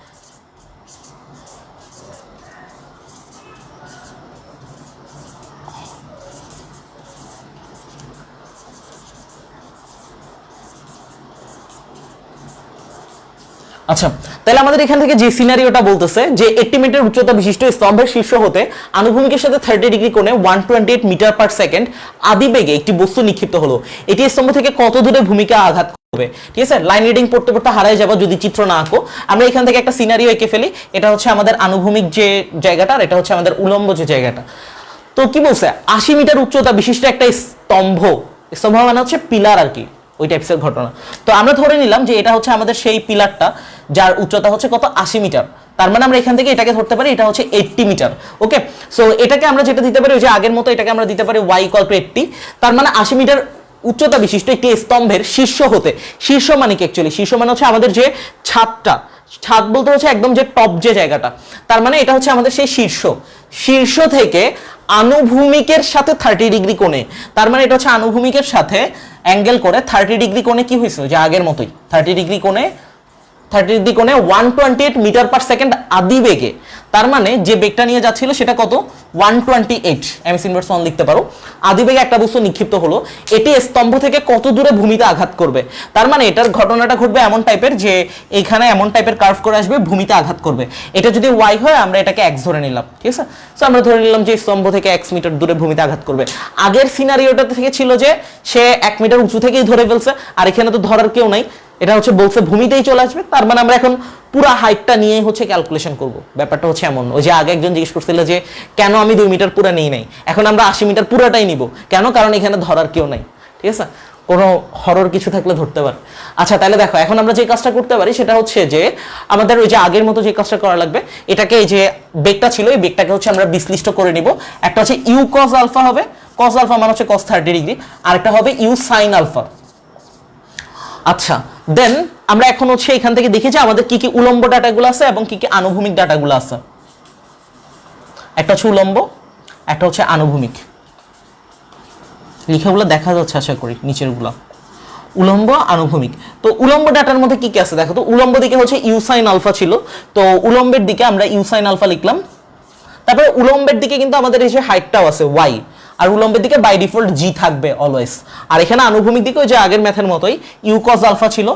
আচ্ছা, তাহলে আমাদের এখান থেকে যে সিনারিওটা বলতেছে যে 80 মিটার উচ্চতা বিশিষ্ট স্তম্ভের শীর্ষ হতে আনুভূমিকের সাথে 30 ডিগ্রি কোণে 128 মিটার পার সেকেন্ড আদি বেগে একটি বস্তু নিক্ষিপ্ত হলো, এটি স্তম্ভ থেকে কত দূরে ভূমিকা আঘাত করবে? ঠিক আছে, লাইন রিডিং পড়তে পড়তে হারায় যাবো যদি চিত্র না আঁকো। আমরা এখান থেকে একটা সিনারিও এঁকে ফেলি। এটা হচ্ছে আমাদের আনুভূমিক যে জায়গাটা, আর এটা হচ্ছে আমাদের উলম্ব যে জায়গাটা। তো কি বলছে, 80 মিটার উচ্চতা বিশিষ্ট একটা স্তম্ভ, স্তম্ভ মানে হচ্ছে পিলার আর কি, ওই টাইপসের ঘটনা। তো আমরা ধরে নিলাম যে এটা হচ্ছে আমাদের সেই পিলারটা যার উচ্চতা হচ্ছে কত, 80 মিটার। তার মানে আমরা এখান থেকে এটাকে ধরতে পারি এটা হচ্ছে 80 মিটার। ওকে, সো এটাকে আমরা যেটা দিতে পারি ওই যে আগের মতো, এটাকে আমরা দিতে পারি y = 80। তার মানে 80 মিটার উচ্চতা বিশিষ্ট একটি স্তম্ভের শীর্ষ হতে, শীর্ষ মানে কি অ্যাকচুয়ালি, শীর্ষ মানে হচ্ছে আমাদের যে ছাদটা, ছাদ বলতে হচ্ছে একদম যে টপ যে জায়গাটা, তার মানে এটা হচ্ছে আমাদের সেই শীর্ষ, শীর্ষ থেকে আনুভূমিকের সাথে 30 ডিগ্রি কোণে, তার মানে এটা হচ্ছে আনুভূমিকের সাথে অ্যাঙ্গেল করে 30 ডিগ্রি কোণে কি হয়েছে, যে আগের মতোই 30 ডিগ্রি কোণে 128 মিটার পার সেকেন্ড আদি বেগে। তার মানে যে বেগটা নিয়ে যাচ্ছিল সেটা কত, 128 এমএস ইনভার্স 1 লিখতে পারো। আদি বেগে একটা বস্তু নিক্ষিপ্ত হলো, এটি স্তম্ভ থেকে কত দূরে ভূমিতে আঘাত করবে? তার মানে এটার ঘটনাটা ঘটবে এমন টাইপের যে এখানে এমন টাইপের কার্ভ করে আসবে, ভূমিতে আঘাত করবে। এটা যদি y হয় আমরা এটাকে x ধরে নিলাম, ঠিক আছে। সো আমরা ধরে নিলাম যে স্তম্ভ থেকে x মিটার দূরে ভূমিতে আঘাত করবে। আগের সিনারিওটা থেকে ছিল যে সে 1 মিটার উঁচু থেকেই ধরে ফেলছে, আর এখানে তো ধরার কেউ নাই, এটা হচ্ছে বলছে ভূমিতেই চলে আসবে। তার মানে আমরা এখন পুরো হাইটটা নিয়ে হচ্ছে ক্যালকুলেশন করব। ব্যাপারটা হচ্ছে এমন, ওই যে আগে একজন জিজ্ঞেস করছিল যে কেন আমি 2 মিটার পুরো নেই নাই, এখন আমরা 80 মিটার পুরোটাই নিব। কেন? কারণ এখানে ধরার কেউ নাই, ঠিক আছে, কোনো হরর কিছু থাকলে ধরতে পারে। আচ্ছা, তাহলে দেখো এখন আমরা যে কাজটা করতে পারি সেটা হচ্ছে যে আমাদের ওই যে আগের মতো যে কাজটা করা লাগবে, এটাকে এই যে বেগটা ছিল এই বেগটাকে হচ্ছে আমরা বিশ্লিষ্ট করে নিব। একটা হচ্ছে ইউ কস আলফা হবে, কস আলফা মানে হচ্ছে cos 30 ডিগ্রি, আর একটা হবে ইউ সাইন আলফা। আচ্ছা, দেন আমরা এখন হচ্ছে এখান থেকে দেখি যে আমাদের কি কি উলম্ব ডাটাগুলো আছে এবং কি কি আনুভূমিক ডাটাগুলো আছে। একটা হচ্ছে উলম্ব, একটা হচ্ছে আনুভূমিক। লেখাগুলো দেখা যাচ্ছে আশা করি নিচের গুলো, উলম্ব আনুভূমিক। তো উলম্ব ডাটার মধ্যে কি কি আছে দেখো তো। উলম্ব দিকে হচ্ছে ইউ সাইন আলফা ছিল, তো উলম্বের দিকে আমরা ইউ সাইন আলফা লিখলাম। তারপরে উলম্বের দিকে কিন্তু আমাদের এই যে হাইটটাও আছে y, আর উলম্বের দিকে বাই ডিফল্ট জি থাকবে অলওয়েজ। আর এখানে আনুভূমিক দিকে ওই যে আগের ম্যাথের মতোই ইউ কস আলফা ছিল,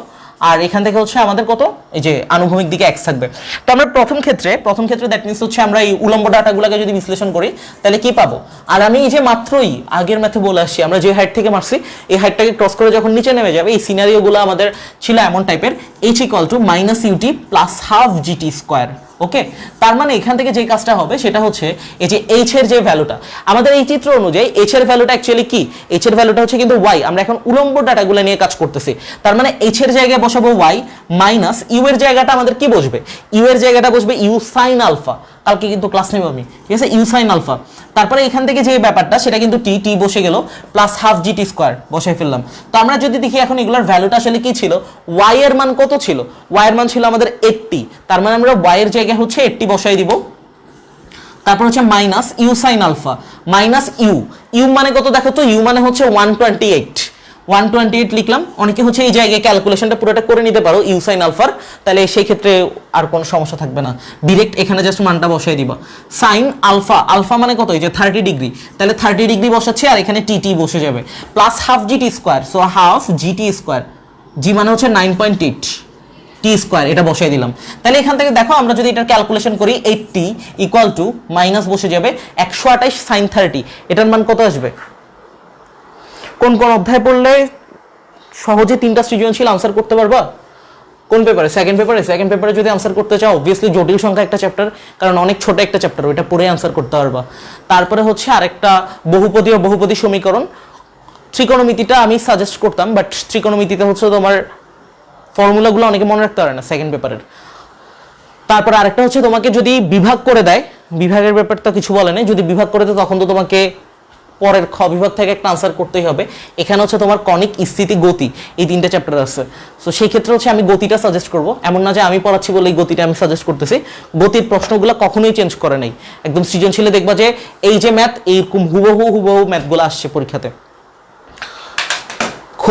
আর এখান থেকে হচ্ছে আমাদের কত, এই যে আনুভূমিক দিকে x থাকবে। তো আমরা প্রথম ক্ষেত্রে দ্যাট মিন্স হচ্ছে আমরা এই উলম্ব ডাটাগুলোকে যদি বিশ্লেষণ করি তাহলে কি পাবো। আর আমি এই যে মাত্রই আগের ম্যাথে বলে আসছি, আমরা যে হাইট থেকে মারছি এই হাইটটাকে ক্রস করে যখন নিচে নেমে যাবে, এই সিনারিওগুলো আমাদের ছিল এমন টাইপের, h = -ut + ½ gt square. Okay, তার মানে এখান থেকে যে কাজটা হবে সেটা হচ্ছে এই যে h এর যে ভ্যালুটা, আমাদের এই চিত্র অনুযায়ী h এর ভ্যালুটা অ্যাকচুয়ালি কি, h এর ভ্যালুটা হচ্ছে কিন্তু y। আমরা এখন উলম্ব ডাটাগুলো নিয়ে কাজ করতেছি, তার মানে h এর জায়গায় বসাবো y মাইনাস ইউ এর জায়গাটা আমাদের কি বসবে, ইউ এর জায়গাটা বসবে ইউ সাইন আলফা। কালকে কিন্তু ক্লাস নেব আমি, ঠিক আছে, ইউ সাইন আলফা। তারপরে এখান থেকে যে ব্যাপারটা সেটা কিন্তু টি বসে গেল, +½ gt স্কয়ার বসাই ফেললাম। তো আমরা যদি দেখি এখন এগুলোর ভ্যালুটা আসলে কি ছিল, y এর মান কত ছিল, y এর মান ছিল আমাদের 80, তার মানে আমরা y এর জায়গায় হচ্ছে 80 বসাই দিব। তারপর হচ্ছে minus u sine alpha minus u মানে কত দেখো তো, ইউ মানে হচ্ছে 128 লিখলাম। অনেকে হচ্ছে এই জায়গায় ক্যালকুলেশনটা পুরোটা করে নিতে পারো ইউ সাইন আলফার, তাহলে সেই ক্ষেত্রে আর কোনো সমস্যা থাকবে না, ডাইরেক্ট এখানে জাস্ট মানটা বসাই দিবা। সাইন আলফা মানে কত, এই যে 30 ডিগ্রি, তাহলে 30 ডিগ্রি বসাচ্ছি আর এখানে টি বসে যাবে, +½ gt square, so ½ gt square, g মানে হচ্ছে 9.8 টি স্কয়ার, এটা বসাই দিলাম। তাহলে এখান থেকে দেখো আমরা যদি এটা ক্যালকুলেশন করি 80 = মাইনাস বসে যাবে 128 sin 30, এটার মান কত আসবে? কোন কোন অধ্যায় পড়লে সহজে 3টা সৃজনশীল আনসার করতে পারবা? কোন পেপারে? সেকেন্ড পেপারে যদি আনসার করতে চাও অবভিয়াসলি জটিল সংখ্যা একটা চ্যাপ্টার, কারণ অনেক ছোট একটা চ্যাপ্টার, ওইটা পড়ে আনসার করতে পারবা। তারপরে হচ্ছে আরেকটা বহুপদী ও বহুপদী সমীকরণ, ত্রিকোণমিতিটা আমি সাজেস্ট করতাম, বাট ত্রিকোণমিতিতে হচ্ছে তোমার ফর্মুলাগুলো অনেকে মনে রাখতে পারে না সেকেন্ড পেপারের। তারপর আরেকটা হচ্ছে তোমাকে যদি বিভাগ করে দেয়, বিভাগের ব্যাপারটা কিছু বলে না, যদি বিভাগ করে দেয় তখন তো তোমাকে পরের খ বিভাগ থেকে একটা আনসার করতেই হবে। এখানে হচ্ছে তোমার কনিক, স্থিতি, গতি, এই 3টে চ্যাপ্টার আছে। সো সেই ক্ষেত্রে হচ্ছে আমি গতিটা সাজেস্ট করব, এমন না যে আমি পড়াচ্ছি বলে এই গতিটা আমি সাজেস্ট করতেছি। গতির প্রশ্নগুলো কখনোই চেঞ্জ করে নাই, একদম সৃজনশীলে দেখবা যে এই যে ম্যাথ এইরকম হুবহু ম্যাথগুলো আসছে পরীক্ষাতে।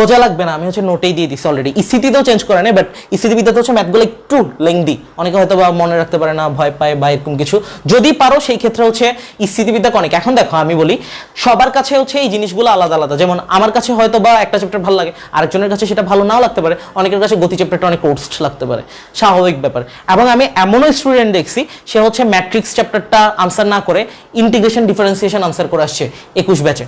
খোঁজা লাগবে না, আমি হচ্ছে নোটেই দিয়ে দিচ্ছি অলরেডি। ইসিটিতেও চেঞ্জ করে নেই, বাট ইসিটি বিদ্যাতে হচ্ছে ম্যাথগুলো একটু লেংদি, অনেকে হয়তো বা মনে রাখতে পারে না, ভয় পায় বা এরকম কিছু। যদি পারো সেই ক্ষেত্রে হচ্ছে ইসিটি বিদ্যা অনেক। এখন দেখো আমি বলি সবার কাছে হচ্ছে এই জিনিসগুলো আলাদা আলাদা। যেমন আমার কাছে হয়তো বা একটা চ্যাপ্টার ভালো লাগে, আরেকজনের কাছে সেটা ভালো নাও লাগতে পারে, অনেকের কাছে গতি চ্যাপ্টারটা অনেক কোর্স লাগতে পারে, স্বাভাবিক ব্যাপার। এবং আমি এমনও স্টুডেন্ট দেখছি সে হচ্ছে ম্যাট্রিক্স চ্যাপ্টারটা আনসার না করে ইন্টিগ্রেশন ডিফারেন্সিয়েশন আনসার করে আসছে 21 ব্যাচে।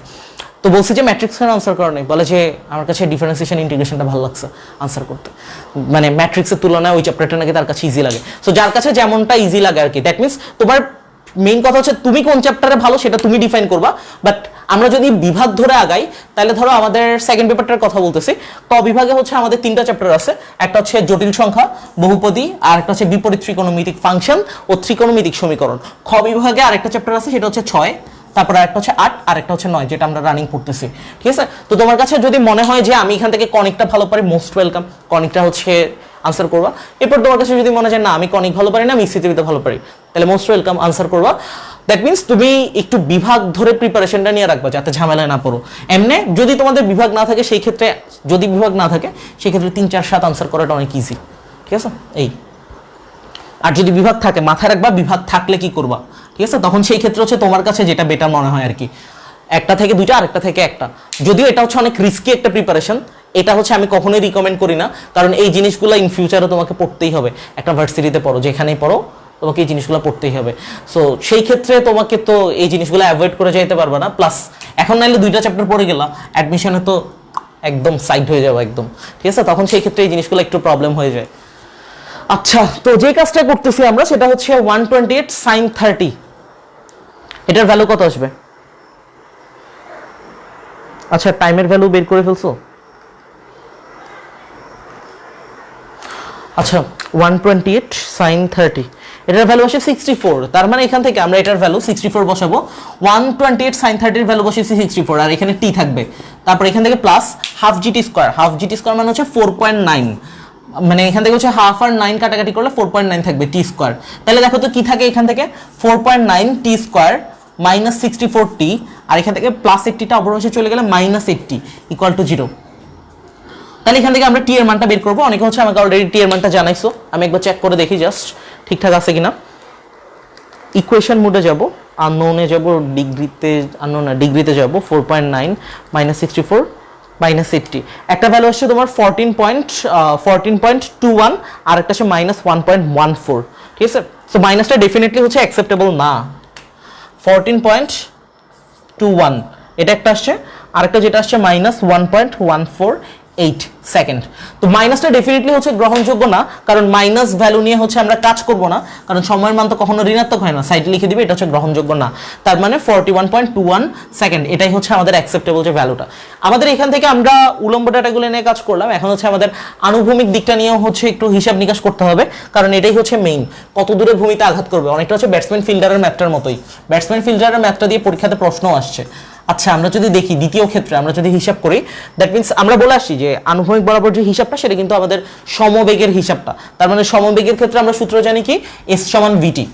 তো বলছি যে ম্যাট্রিক্সের আনসার করা নেই, বলে যে আমার কাছে ডিফারেন্সিয়েশন ইন্টিগ্রেশনটা ভালো লাগছে আনসার করতে, মানে ম্যাট্রিক্সের তুলনায় ওই চ্যাপ্টারটা নাকি তার কাছে ইজি লাগে। সো যার কাছে যেমনটা ইজি লাগে আর কি, দ্যাট মিনস তোমার মেইন কথা হচ্ছে তুমি কোন চ্যাপ্টারে ভালো সেটা তুমি ডিফাইন করবা। বাট আমরা যদি বিভাগ ধরে আগাই, তাহলে ধরো আমাদের সেকেন্ড পেপারটার কথা বলতেছি, ক বিভাগে হচ্ছে আমাদের 3টা চ্যাপ্টার আছে। একটা হচ্ছে জটিল সংখ্যা, বহুপদী, আর একটা হচ্ছে বিপরীত ত্রিকোণমিতিক ফাংশন ও ত্রিকোণমিতিক সমীকরণ। খ বিভাগে আরেকটা চ্যাপ্টার আছে, সেটা হচ্ছে 6, তারপর একটা হচ্ছে 8, আর একটা হচ্ছে 9, যেটা আমরা রানিং পড়তেছি। ঠিক আছে, তো তোমার কাছে যদি মনে হয় যে আমি এখান থেকে কনিকটা ভালো পারি, মোস্ট ওয়েলকাম, কনিকটা হচ্ছে আনসার করবা। এরপর তোমার কাছে যদি মনে হয় না আমি কনিক ভালো পারি না, আমি ইসিটিভিতে ভালো পারি, তাহলে মোস্ট ওয়েলকাম আনসার করবা। দ্যাট মিনস তুমি একটু বিভাগ ধরে প্রিপারেশনটা নিয়ে রাখবা যাতে ঝামেলায় না পড়ো। এমনি যদি তোমাদের বিভাগ না থাকে সেই ক্ষেত্রে, যদি বিভাগ না থাকে সেই ক্ষেত্রে 3, 4, 7 আনসার করাটা অনেক ইজি। ঠিক আছে, এই। আর যদি বিভাগ থাকে মাথায় রাখবা বিভাগ থাকলে কি করবা। ঠিক আছে, তখন সেই ক্ষেত্রে হচ্ছে তোমার কাছে যেটা বেটার মনে হয় আর কি, একটা থেকে 2টা, আরেকটা থেকে 1টা। যদিও এটা হচ্ছে অনেক রিস্কি একটা প্রিপারেশন, এটা হচ্ছে আমি কখনোই রিকমেন্ড করি না, কারণ এই জিনিসগুলো ইন ফিউচারে তোমাকে পড়তেই হবে। একটা ভার্সিটিতে পড়ো, যেখানেই পড়ো তোমাকে এই জিনিসগুলো পড়তেই হবে। সো সেই ক্ষেত্রে তোমাকে তো এই জিনিসগুলো অ্যাভয়েড করে যেতে পারবে না। প্লাস এখন নাইলে 2টা চ্যাপ্টার পড়ে গেলা, অ্যাডমিশনে তো একদম সাইড হয়ে যাবে একদম। ঠিক আছে, তখন সেই ক্ষেত্রে এই জিনিসগুলো একটু প্রবলেম হয়ে যায়। আচ্ছা, তো যে কাজটা করতেছি আমরা সেটা হচ্ছে 128 sin 30, এটার ভ্যালু কত আসবে? আচ্ছা, টাইমের ভ্যালু বের করে ফেলছো? আচ্ছা, 128 sin 30 এটার ভ্যালু আসে 64। তার মানে এখান থেকে আমরা এটার ভ্যালু 64 বসাবো। 128 sin 30 এর ভ্যালু বসিয়েছি 64, আর এখানে টি থাকবে। তারপর এখান থেকে plus half GT square, half GT square মানে হচ্ছে 4.9, মানে এখান থেকে হচ্ছে হাফ আর 9 কাটাকাটি করলে 4.9 থাকবে টি স্কয়ার। তাহলে দেখো তো কি থাকে এখান থেকে, 4.9 টি স্কয়ার মাইনাস 64 টি, আর এখান থেকে প্লাস 80টা অবশ্যই চলে গেলে মাইনাস 80 ইকুয়াল টু 0। তাহলে এখান থেকে আমরা টি এর মানটা বের করবো। অনেকে হচ্ছে আমাকে অলরেডি টি এর মানটা জানাইছো, আমি একবার চেক করে দেখি জাস্ট ঠিকঠাক আছে কিনা। ইকুয়েশন মোডে যাব, আননোনে যাব, ডিগ্রিতে, আননোন না ডিগ্রিতে যাব, 4.9 মাইনাস 64 মাইনাস 80, একটা ভ্যালু আসছে তোমার 14.21, আর একটা হচ্ছে মাইনাস 1.14। ঠিক আছে, সো মাইনাসটা ডেফিনেটলি হচ্ছে অ্যাকসেপ্টেবল না। 14.21 এটা একটা আসছে, আরেকটা যেটা আসছে মাইনাস 1.148 সেকেন্ড। তো মাইনাসটা ডেফিনেটলি হচ্ছে গ্রহণযোগ্য না, কারণ মাইনাস ভ্যালু নিয়ে হচ্ছে আমরা কাজ করব না, কারণ সময়ের মান তো কখনো ঋণাত্মক হয় না, সাইডে লিখে দিবে এটা হচ্ছে গ্রহণযোগ্য না। তার মানে 41.21 সেকেন্ড, এটাই হচ্ছে আমাদের অ্যাকসেপ্টেবল যে ভ্যালুটা। আমাদের এখান থেকে আমরা উলম্ব ডাটাগুলো নিয়ে কাজ করলাম, এখন হচ্ছে আমাদের আনুভূমিক দিকটা নিয়েও হচ্ছে একটু হিসাব নিকাশ করতে হবে, কারণ এটাই হচ্ছে মেইন, কত দূরে ভূমিতে আঘাত করবে। অনেকটা হচ্ছে ব্যাটসম্যান ফিল্ডারের ম্যাথটার মতোই, ব্যাটসম্যান ফিল্ডারের ম্যাথটা দিয়ে পরীক্ষাতে প্রশ্নও আসছে। আচ্ছা, আমরা যদি দেখি দ্বিতীয় ক্ষেত্রে আমরা যদি হিসাব করি, দ্যাট মিনস আমরা বলে আসছি যে আনুভূমিক বরাবর যে হিসাবটা সেটা কিন্তু আমাদের সমবেগের হিসাবটা। তার মানে সমবেগের ক্ষেত্রে আমরা সূত্র জানি কি, এস সমান ভিটি।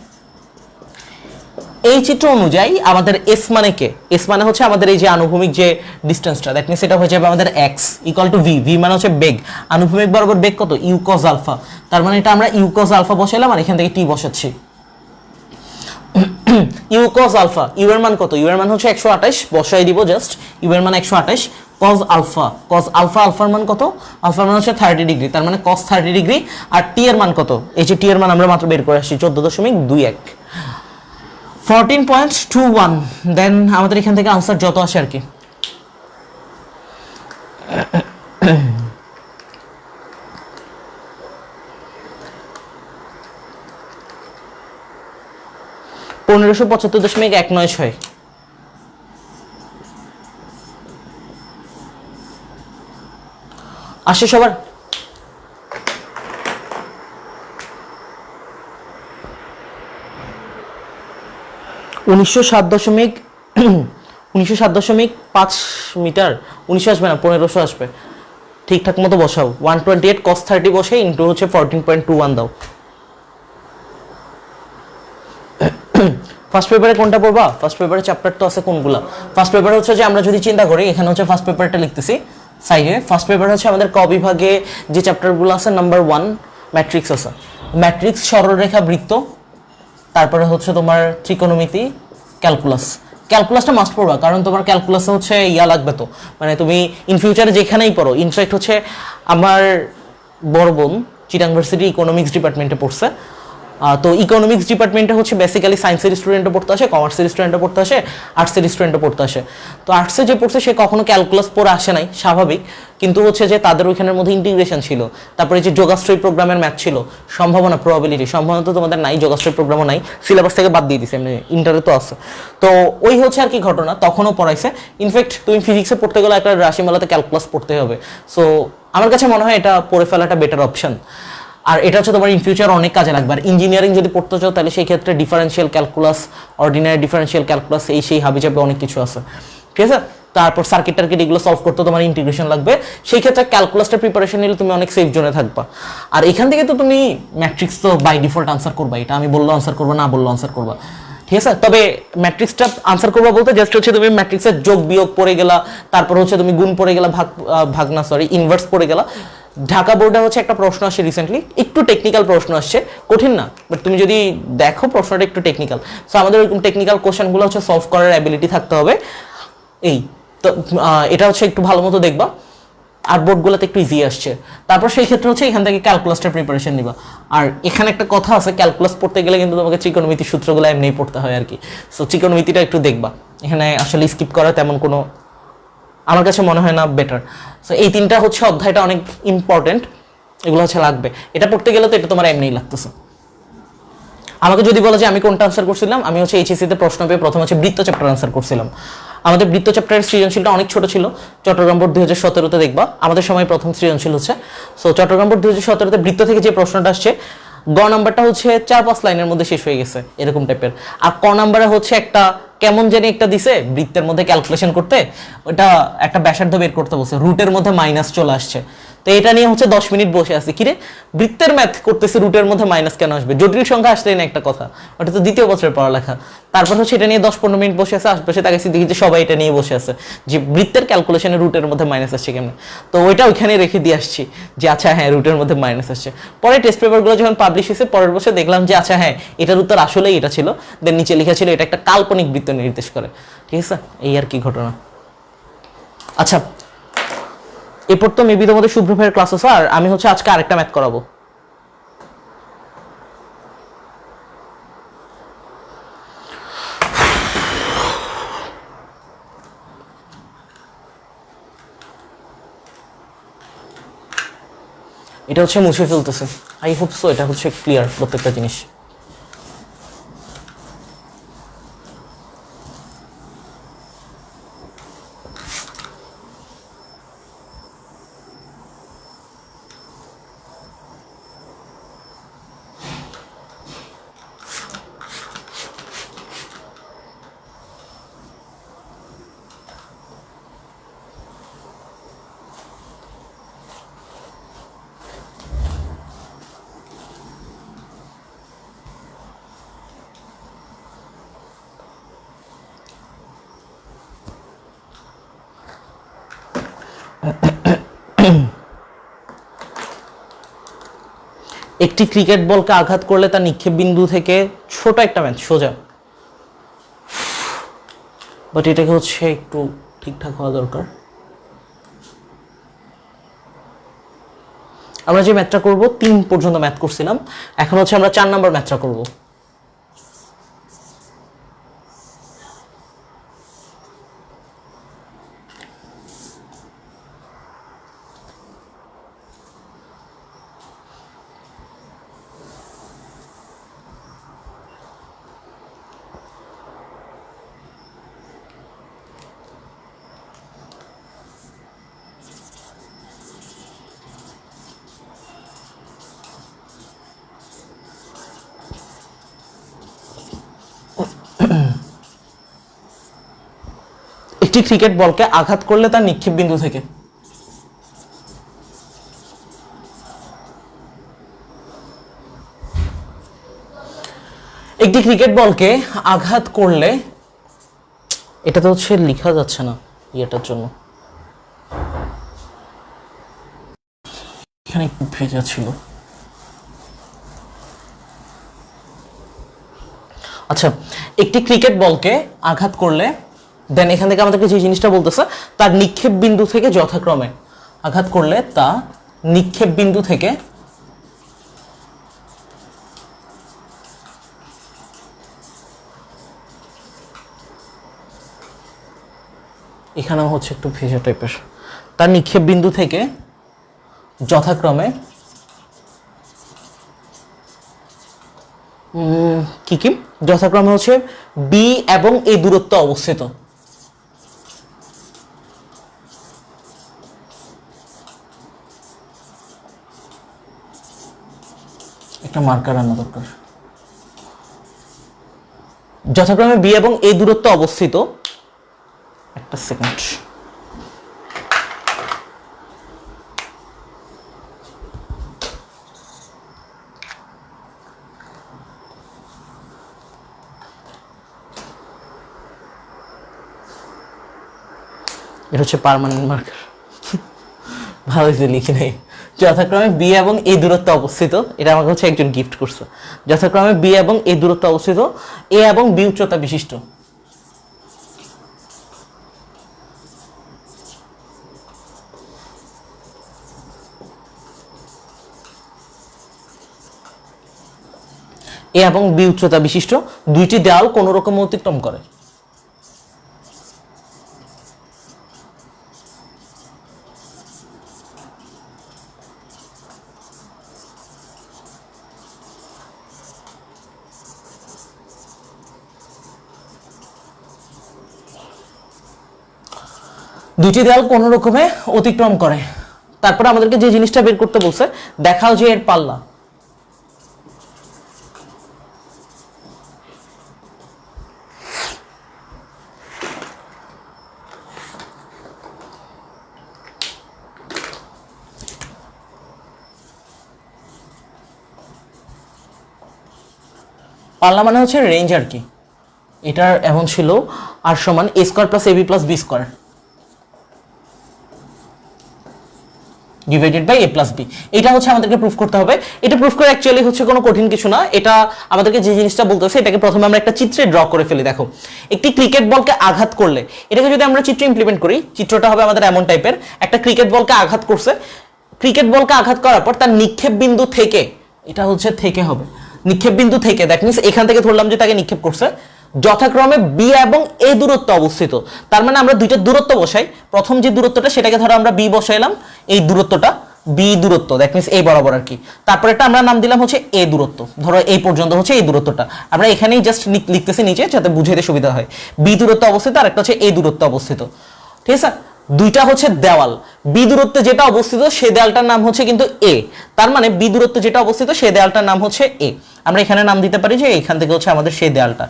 এই চিত্র অনুযায়ী আমাদের এস মানে কে, এস মানে হচ্ছে আমাদের এই যে আনুভূমিক যে ডিসটেন্সটা, দ্যাট মিনস এটা হয়ে যাবে আমাদের x equal to V, V মানে হচ্ছে বেগ, আনুভূমিক বরাবর বেগ কত, ইউ কস আলফা। তার মানে এটা আমরা ইউ কস আলফা বসাইলাম, আর এখান থেকে টি বসাচ্ছি। ইউ কস আলফা, ইউ এর মান কত, ইউ এর মান হচ্ছে 128, বসাই দিব জাস্ট, ইউ এর মান 128, কস আলফা, কস আলফা, আলফার মান কত, আলফার মান হচ্ছে 30 ডিগ্রি, তার মানে কস 30 ডিগ্রি। আর টি এর মান কত, এই যে টি এর মান আমরা মাত্র বের করে আসছি 14.21, 14.21। দেন আমাদের এখান থেকে আনসার যত আসে আর কি। $1575.196 আসে সবার। 1907.5 মিটার, 1900 আসবে না, 1500 আসবে। ঠিকঠাক মতো বসাও, 128 cos 30 বসে ইন্টু হচ্ছে 14.21 দাও। ফার্স্ট পেপারে কোনটা পড়বা? ফার্স্ট পেপারে চ্যাপ্টার তো আছে কোনগুলা? ফার্স্ট পেপারে হচ্ছে যে আমরা যদি চিন্তা করি, এখানে হচ্ছে ফার্স্ট পেপারটা লিখতেছি, সাইডে ফার্স্ট পেপার হচ্ছে আমাদের ক বিভাগে যে চ্যাপ্টারগুলো আছে, নাম্বার 1 ম্যাট্রিক্স আছে, ম্যাট্রিক্স, সরলরেখা, বৃত্ত, তারপরে হচ্ছে তোমার ত্রিকোণমিতি, ক্যালকুলাস। ক্যালকুলাসটা মাস্ট পড়বা, কারণ তোমার ক্যালকুলাসে হচ্ছে ইয়া লাগবে তো, মানে তুমি ইন ফিউচারে যেখানেই পড়ো। ইনফ্যাক্ট হচ্ছে আমার বড় বোন চিটাং ইউনিভার্সিটি ইকোনমিক্স ডিপার্টমেন্টে পড়ছে। তো ইকোনমিক্স ডিপার্টমেন্টে হচ্ছে বেসিক্যালি সায়েন্সের স্টুডেন্টও পড়তে আসে, কমার্সের স্টুডেন্টও পড়তে আসে, আর্টসের স্টুডেন্টও পড়তে আসে। তো আর্টসে যে পড়ছে সে কখনো ক্যালকুলাস পড়ে আসে নাই, স্বাভাবিক, কিন্তু হচ্ছে যে তাদের ওইখানের মধ্যে ইন্টিগ্রেশন ছিল, তারপরে যে যোগাশ্রয় প্রোগ্রামের ম্যাথ ছিল, সম্ভাবনা, প্রবাবিলিটি, সম্ভাবনা তো তোমাদের নাই, যোগাশ্রয় প্রোগ্রামও নাই, সিলেবাস থেকে বাদ দিয়ে দিছে, এমনি ইন্টারে তো আছে। তো ওই হচ্ছে আর কি ঘটনা, তখনও পড়াইছে। ইনফ্যাক্ট তুমি ফিজিক্সে পড়তে গেলে একটা রাশিমালাতে ক্যালকুলাস পড়তে হবে। সো আমার কাছে মনে হয় এটা পড়ে ফেলাটা বেটার অপশন, আর এটা হচ্ছে তোমার ইন ফিউচার অনেক কাজে লাগবে। আর ইঞ্জিনিয়ারিং যদি পড়তে চাও তাহলে সেই ক্ষেত্রে differential calculus, ordinary differential calculus, এই সেই হাবিজাবে অনেক কিছু আছে, ঠিক আছে। তারপর সার্কিট টার্কিট এগুলো সলভ করতে তোমার ইন্টিগ্রেশন লাগবে, সেই ক্ষেত্রে ক্যালকুলাসটা প্রিপারেশন নিলে তুমি অনেক সেফ জোনে থাকবা। আর এখান থেকে তো তুমি ম্যাট্রিক্স তো বাই ডিফল্ট আনসার করবা, এটা আমি বললেও আনসার করবা, না বললেও আনসার করবা, ঠিক আছে। তবে ম্যাট্রিক্সটা আনসার করবা বলতে জাস্ট হচ্ছে তুমি ম্যাট্রিক্সের যোগ বিয়োগ পড়ে গেলা, তারপর হচ্ছে তুমি গুণ পড়ে গেলা, ভাগ না সরি ইনভার্স পড়ে গেলা। ঢাকা বোর্ডে হচ্ছে একটা প্রশ্ন আসে রিসেন্টলি, একটু টেকনিক্যাল প্রশ্ন আসছে, কঠিন না, বাট তুমি যদি দেখো প্রশ্নটা একটু টেকনিক্যাল। সো আমাদের ওইরকম টেকনিক্যাল কোশ্চেনগুলো হচ্ছে সলভ করার অ্যাবিলিটি থাকতে হবে। এই তো এটা হচ্ছে একটু ভালো মতো দেখবা, আর বোর্ডগুলোতে একটু ইজি আসছে। তারপর সেই ক্ষেত্রে হচ্ছে এখান থেকে ক্যালকুলাসটা প্রিপারেশন নিবা। আর এখানে একটা কথা আছে, ক্যালকুলাস পড়তে গেলে কিন্তু তোমাকে ত্রিকোণমিতির সূত্রগুলো এমনিই পড়তে হয় আর কি। সো ত্রিকোণমিতিটা একটু দেখবা, এখানে আসলে স্কিপ করা তেমন কোনো আমার কাছে মনে হয় না বেটার। সো এই তিনটা হচ্ছে অধ্যায়টা অনেক ইম্পর্টেন্ট, এগুলো হচ্ছে লাগবে। এটা পড়তে গেলে তো এটা তোমার এমনিই লাগতেছে। আমাকে যদি বলো যে আমি কোনটা আনসার করছিলাম, আমি হচ্ছে এইচএসসিতে প্রশ্ন পেয়ে প্রথম হচ্ছে বৃত্ত চ্যাপ্টার আনসার করছিলাম। আমাদের বৃত্ত চ্যাপ্টারের সৃজনশীলটা অনেক ছোট ছিল, চট্টগ্রাম বোর্ড 2017-তে দেখবা আমাদের সময় প্রথম সৃজনশীল হচ্ছে। সো চট্টগ্রাম বোর্ড 2017-তে বৃত্ত থেকে যে প্রশ্নটা আসছে, গ নাম্বারটা হচ্ছে 4-5 লাইনের মধ্যে শেষ হয়ে গেছে এরকম টাইপের, আর ক নাম্বারে হচ্ছে একটা কেমন জানি একটা দিছে বৃত্তের মধ্যে ক্যালকুলেশন করতে, ওটা একটা ব্যাসার্ধ বের করতে বলছে, রুটের মধ্যে মাইনাস চলে আসছে। তো এটা নিয়ে হচ্ছে 10 মিনিট বসে আছে, কিরে বৃত্তের ম্যাথ করতেছে, রুটের মধ্যে মাইনাস কেন আসবে, জটিল সংখ্যা আসলেই না একটা কথা, ওটা তো দ্বিতীয় বছরের পড়ালেখা। তারপর হচ্ছে এটা নিয়ে 10-15 মিনিট বসে আছে, আশপাশে তাকাইছি দেখি যে সবাই এটা নিয়ে বসে আছে, যে বৃত্তের ক্যালকুলেশনে রুটের মধ্যে মাইনাস আসছে কেমন। তো ওইটা ওইখানে রেখে দিয়ে আসছি যে আচ্ছা হ্যাঁ রুটের মধ্যে মাইনাস আসছে। পরে টেস্ট পেপারগুলো যখন পাবলিশ হয়েছে পরের বছর দেখলাম যে আচ্ছা হ্যাঁ এটার উত্তর আসলেই এটা ছিল, দেন নিচে লেখা ছিল এটা একটা কাল্পনিক বৃত্ত নির্দেশ করে, ঠিক আছে। এই আর কি ঘটনা। আচ্ছা এরপর তো মেবি তোমাদের শুভ্র ভাইয়ের ক্লাস আছে, আর আমি হচ্ছে আজকে আরেকটা ম্যাথ করাবো। এটা হচ্ছে মুছে ফেলতেছে, আই হোপ সো এটা হচ্ছে ক্লিয়ার প্রত্যেকটা জিনিস। একটি ক্রিকেট বলকে আঘাত করলে তার নিক্ষেপ বিন্দু থেকে ছোট একটা ম্যাচ সোজা, বাট এটাকে হচ্ছে একটু ঠিকঠাক হওয়া দরকার। আমরা যে ম্যাথটা করব 3 পর্যন্ত ম্যাথ করছিলাম, এখন হচ্ছে আমরা 4 নাম্বার ম্যাথটা করব। একটি ক্রিকেট বলকে আঘাত করলে তার নিক্ষেপ বিন্দু থেকে একটি ক্রিকেট বলকে আঘাত করলে, এটা তো হচ্ছে লেখা যাচ্ছে না ইয়েটার জন্য, এখানে একটু ভেজা ছিল। আচ্ছা, একটি ক্রিকেট বলকে আঘাত করলে দেন এখান থেকে আমাদেরকে যে জিনিসটা বলতেছে তার নিক্ষেপ বিন্দু থেকে যথাক্রমে আঘাত করলে তা নিক্ষেপ বিন্দু থেকে এখানেও হচ্ছে একটু ভেজা টাইপের, তার নিক্ষেপ বিন্দু থেকে যথাক্রমে কি কি যথাক্রমে হচ্ছে বি এবং এ দূরত্ব অবস্থিত। একটা মার্কার আনা দরকার। যথাক্রমে বি এবং এ দূরত্ব অবস্থিত, একটা সেকেন্ড, এটা হচ্ছে পার্মানেন্ট মার্কার, ভালো হয়েছে লিখি নাই। যথাক্রমে বি এবং এ দূরত্ব অবস্থিত, এটা আমাকে হচ্ছে একজন গিফট করছে। যথাক্রমে বি এবং এ দূরত্ব অবস্থিত, এ এবং বি উচ্চতা বিশিষ্ট। এ এবং বি উচ্চতা বিশিষ্ট দুইটি দেয়াল কোন রকম অতিক্রম করে। দুইটি দেয়াল কোন রকমে অতিক্রম করে। তারপরে আমাদেরকে যে জিনিসটা বের করতে বলছে, দেখাও যে এর পাল্লা। পাল্লা মানে হচ্ছে রেঞ্জ আর কি। এটার এমন ছিল আর সমান a square plus a b plus b square divided by a plus b. এটা হচ্ছে আমাদেরকে প্রুফ করতে হবে। এটা প্রুফ করে অ্যাকচুয়ালি হচ্ছে কোনো কঠিন কিছু না। এটা আমাদেরকে যে জিনিসটা বলতেছে এটাকে প্রথমে আমরা একটা চিত্রে ড্র করে ফেলি। দেখো, একটি ক্রিকেট বলকে আঘাত করলে, এটাকে যদি আমরা চিত্রে ইমপ্লিমেন্ট করি, চিত্রটা হবে আমাদের এমন টাইপের। একটা ক্রিকেট বলকে আঘাত করছে, ক্রিকেট বলকে আঘাত করার পর তার নিক্ষেপ বিন্দু থেকে, এটা হচ্ছে থেকে হবে, নিক্ষেপ বিন্দু থেকে, দ্যাট মিনস এখান থেকে ধরলাম যে তাকে নিক্ষেপ করছে, যথাক্রমে বি এবং এ দূরত্ব অবস্থিত। তার মানে আমরা দুইটা দূরত্ব বসাই। প্রথম যে দূরত্বটা সেটাকে ধরো আমরা বি বসাইলাম, এই দূরত্বটা বি দূরত্ব, দ্যাট মিনস এই বরাবর আর কি। তারপরে একটা আমরা নাম দিলাম হচ্ছে এ দূরত্ব, ধরো এই পর্যন্ত হচ্ছে এই দূরত্বটা। আমরা এখানেই জাস্ট লিখতেছি নিচে যাতে বুঝাইতে সুবিধা হয়। বি দূরত্ব অবস্থিত আর একটা হচ্ছে এ দূরত্ব অবস্থিত, ঠিক আছে। দুইটা হচ্ছে দেওয়াল, বি দূরত্বে যেটা অবস্থিত সে দেওয়ালটার নাম হচ্ছে কিন্তু এ। তার মানে বি দূরত্বে যেটা অবস্থিত সে দেওয়ালটার নাম হচ্ছে এ। আমরা এখানে নাম দিতে পারি যে এখান থেকে হচ্ছে আমাদের সেই দেওয়ালটা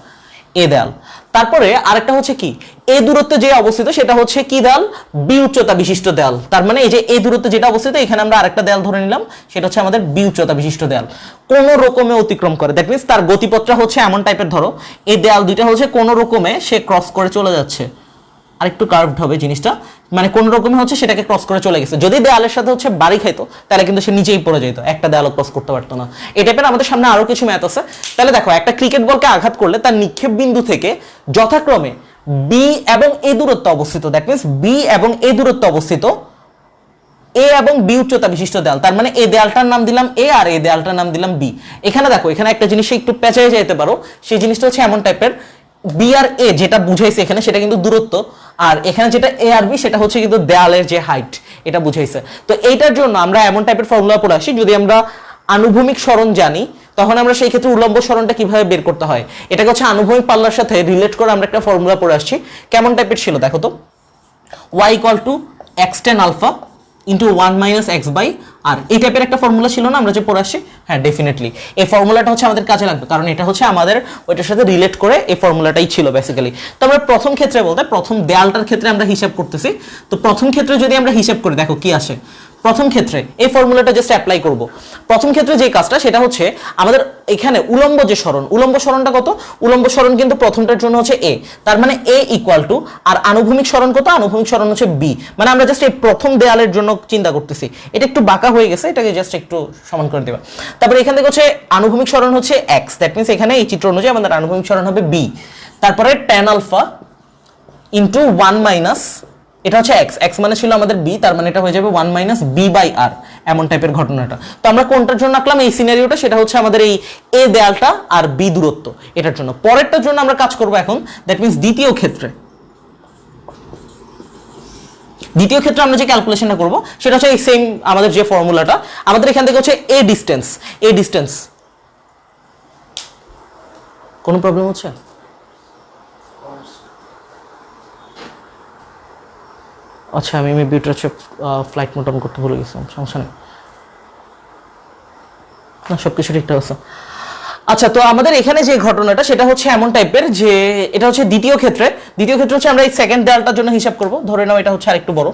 এ দেয়াল। তারপরে আরেকটা হচ্ছে কি, এ দূরত্বে যে অবস্থিত সেটা হচ্ছে কি দেয়াল, বি উচ্চতা বিশিষ্ট দেয়াল। তার মানে এই যে এ দূরত্বে যেটা অবস্থিত এখানে আমরা আরেকটা দেয়াল ধরে নিলাম, সেটা হচ্ছে আমাদের বি উচ্চতা বিশিষ্ট দেয়াল। কোন রকমে অতিক্রম করে, দ্যাট মিনস তার গতিপথটা হচ্ছে এমন টাইপের, ধরো এই দেয়াল দুইটা হচ্ছে কোন রকমে সে ক্রস করে চলে যাচ্ছে, আরেকটু কার্ভড হবে জিনিসটা, মানে কোন রকমে হচ্ছে সেটাকে ক্রস করে চলে গেছে। যদি দেয়ালের সাথে হচ্ছে বাড়ি খাইতো তাহলে কিন্তু সে নিচেই পড়ে যেত, একটা দেয়াল ক্রস করতে পারতো না। এই টাইপের আমাদের সামনে আরো কিছু ম্যাথ আছে। তাহলে দেখো, একটা ক্রিকেট বলকে আঘাত করলে তার নিক্ষেপ বিন্দু থেকে যথাক্রমে বি এবং এ দূরত্ব অবস্থিত, দ্যাট মিনস বি এবং এ দূরত্ব অবস্থিত, এ এবং বি উচ্চতা বিশিষ্ট দেয়াল। তার মানে এই দেয়ালটার নাম দিলাম এ আর এই দেয়ালটার নাম দিলাম বি। এখানে দেখো, এখানে একটা জিনিস একটু পেঁচায় যেতে পারো, সেই জিনিসটা হচ্ছে এমন টাইপের, বি আর এ যেটা বুঝাইছে এখানে সেটা কিন্তু দূরত্ব, আর এখানে যেটা এ আর বি সেটা হচ্ছে কিন্তু দেয়ালের যে হাইট, এটা বুঝাইছে। তো এইটার জন্য আমরা এমন টাইপের ফর্মুলা পড়ে আসি, যদি আমরা আনুভূমিক সরণ জানি তখন আমরা সেই ক্ষেত্রে উল্লম্ব সরণটা কিভাবে বের করতে হয় এটাকে হচ্ছে আনুভূমিক পাল্লার সাথে রিলেট করে আমরা একটা ফর্মুলা পড়ে আসছি। কেমন টাইপের ছিল দেখো তো, y = x tan alpha into 1 - x by r, এই টাইপের একটা ফর্মুলা ছিল না আমরা যে পড়ে আসছি। হ্যাঁ, ডেফিনেটলি এই ফর্মুলাটা হচ্ছে আমাদের কাজে লাগবে, কারণ এটা হচ্ছে আমাদের ওইটার সাথে রিলেট করে এই ফর্মুলাটাই ছিল বেসিক্যালি। তো আমরা প্রথম ক্ষেত্রে বলতে, প্রথম দেয়ালটার ক্ষেত্রে আমরা হিসাব করতেছি। তো প্রথম ক্ষেত্রে যদি আমরা হিসাব করি, দেখো কি আসে। প্রথম ক্ষেত্রে এই ফর্মুলাটা জাস্ট অ্যাপ্লাই করব। প্রথম ক্ষেত্রে যে কাজটা সেটা হচ্ছে আমাদের এখানে উলম্ব যে সরণ, উলম্ব সরণটা কত, উলম্ব সরণ কিন্তু প্রথমটার জন্য হচ্ছে এ, তার মানে এ ইকুয়াল টু, আর আনুভূমিক সরণ কত, আনুভূমিক সরণ হচ্ছে বি। মানে আমরা জাস্ট এই প্রথম দেয়ালের জন্য চিন্তা করতেছি, এটা একটু বাঁকা আঁকা হয়ে গেছে, এটাকে জাস্ট একটু সমান করে দেবা। তারপরে এখান থেকে হচ্ছে আনুভূমিক সরণ হচ্ছে x, দ্যাট মিনস এখানে এই চিত্র অনুযায়ী আমাদের আনুভূমিক সরণ হবে b। তারপরে tan আলফা ইন্টু 1 মাইনাস, এটা হচ্ছে x, x মানে ছিল আমাদের b, তার মানে এটা হয়ে যাবে 1 মাইনাস b বাই r, এমন টাইপের ঘটনাটা। তো আমরা কোনটার জন্য আঁকলাম এই সিনারিওটা, সেটা হচ্ছে আমাদের এই a দেয়ালটা আর b দূরত্ব, এটার জন্য। পরেরটার জন্য আমরা কাজ করব এখন, দ্যাট মিনস দ্বিতীয় ক্ষেত্রে আমরা যে ক্যালকুলেশনটা করব সেটা হচ্ছে এই সেম আমাদের যে ফর্মুলাটা, আমাদের এখান থেকে হচ্ছে a ডিস্টেন্স। কোনো প্রবলেম হচ্ছে? আচ্ছা, আমি মেবি এটা হচ্ছে ফ্লাইট মোড অন করতে ভুলে গেছিলাম, সমস্যা নেই, না সব কিছু ঠিকঠাক আছে। আচ্ছা, তো আমাদের এখানে যে ঘটনাটা সেটা হচ্ছে এমন টাইপের যে এটা হচ্ছে দ্বিতীয় ক্ষেত্রে হচ্ছে আমরা এই সেকেন্ড দেয়ালটার জন্য হিসাব করব, ধরে নাও এটা হচ্ছে আরেকটু বড়।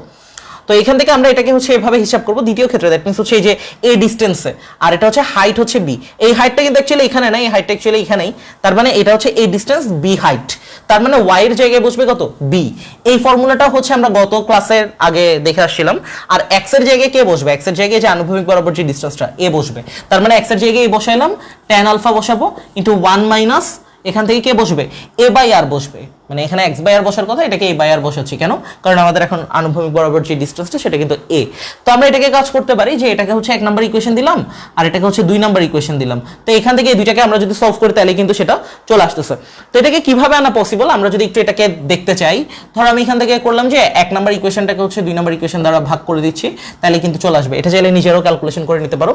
তো এখান থেকে আমরা এটাকে হচ্ছে এভাবে হিসাব করব দ্বিতীয় ক্ষেত্রে, দ্যাট মিনস হচ্ছে এই যে এ ডিস্টেন্সে, আর এটা হচ্ছে হাইট হচ্ছে বি। এই হাইটটা কিন্তু অ্যাকচুয়ালি এখানে নাই, এই হাইটটা অ্যাকচুয়ালি এখানেই, তার মানে এটা হচ্ছে এ ডিস্টেন্স বি হাইট, তার মানে ওয়াই এর জায়গায় বসবে কত? বি। এই ফর্মুলাটা হচ্ছে আমরা গত ক্লাসের আগে দেখে আসছিলাম। আর এক্স এর জায়গায় কে বসবে? এক্স এর জায়গায় যে আনুভূমিক বরাবর যে ডিস্টেন্সটা এ বসবে, তার মানে এক্স এর জায়গায় এ বসাইলাম, tan আলফা বসাবো ইনটু 1 মাইনাস এখান থেকে কে বসবে? এ বাই আর বসবে, মানে এখানে এক্স বাই আর বসার কথা, এটাকে এ বাই আর বসাচ্ছি কেন? কারণ আমাদের এখন আনুভূমিক বরাবর যে ডিসটেন্সটা সেটা কিন্তু এ। তো আমরা এটাকে কাজ করতে পারি যে এটাকে হচ্ছে 1 নাম্বার ইকুয়েশন দিলাম আর এটাকে হচ্ছে 2 নাম্বার ইকুয়েশন দিলাম। তো এখান থেকে এই দুইটাকে আমরা যদি সলভ করি তাহলে কিন্তু সেটা চলে আসতেছে। তো এটাকে কিভাবে আনা পসিবল আমরা যদি একটু এটাকে দেখতে চাই, ধর আমি এখান থেকে করলাম যে 1 নাম্বার ইকুয়েশনটাকে হচ্ছে 2 নাম্বার ইকুয়েশন দ্বারা ভাগ করে দিচ্ছি, তাহলে কিন্তু চলে আসবে। এটা চাইলে নিজেরও ক্যালকুলেশন করে নিতে পারো।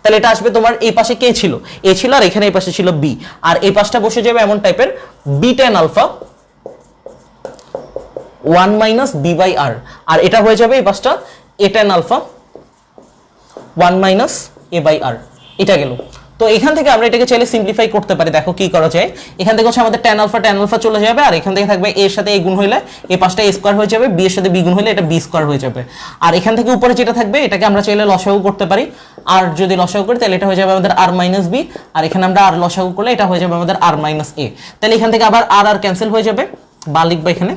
তাহলে এটা আসবে তোমার এই পাশে কে ছিল? এ ছিল, আর এখানে এই পাশে ছিল বি, আর এই পাশটা বসে যাবে এমন টাইপের b tan alpha 1 minus b by r, আর এটা হয়ে যাবে এই পাশটা a tan alpha 1 minus a by r, এটা গেল। তো এখান থেকে আমরা এটাকে চাইলে সিম্পলিফাই করতে পারি। দেখো কি করা যায়, এখান থেকে হচ্ছে আমাদের tan আলফা চলে যাবে, আর এখান থেকে থাকবে এর সাথে এ গুণ হইলে এই পাশটা এ স্কয়ার হয়ে যাবে, বি এর সাথে বি গুণ হইলে এটা বি স্কয়ার হয়ে যাবে, আর এখান থেকে উপরে যেটা থাকবে এটাকে আমরা চাইলে লসাগু করতে পারি, আর যদি লসাগু করি তাহলে এটা হয়ে যাবে আমাদের আর মাইনাস বি, আর এখানে আমরা আর লসাগু করলে এটা হয়ে যাবে আমাদের আর মাইনাস এ। তাহলে এখান থেকে আবার আর ক্যান্সেল হয়ে যাবে, বা লিখবো এখানে,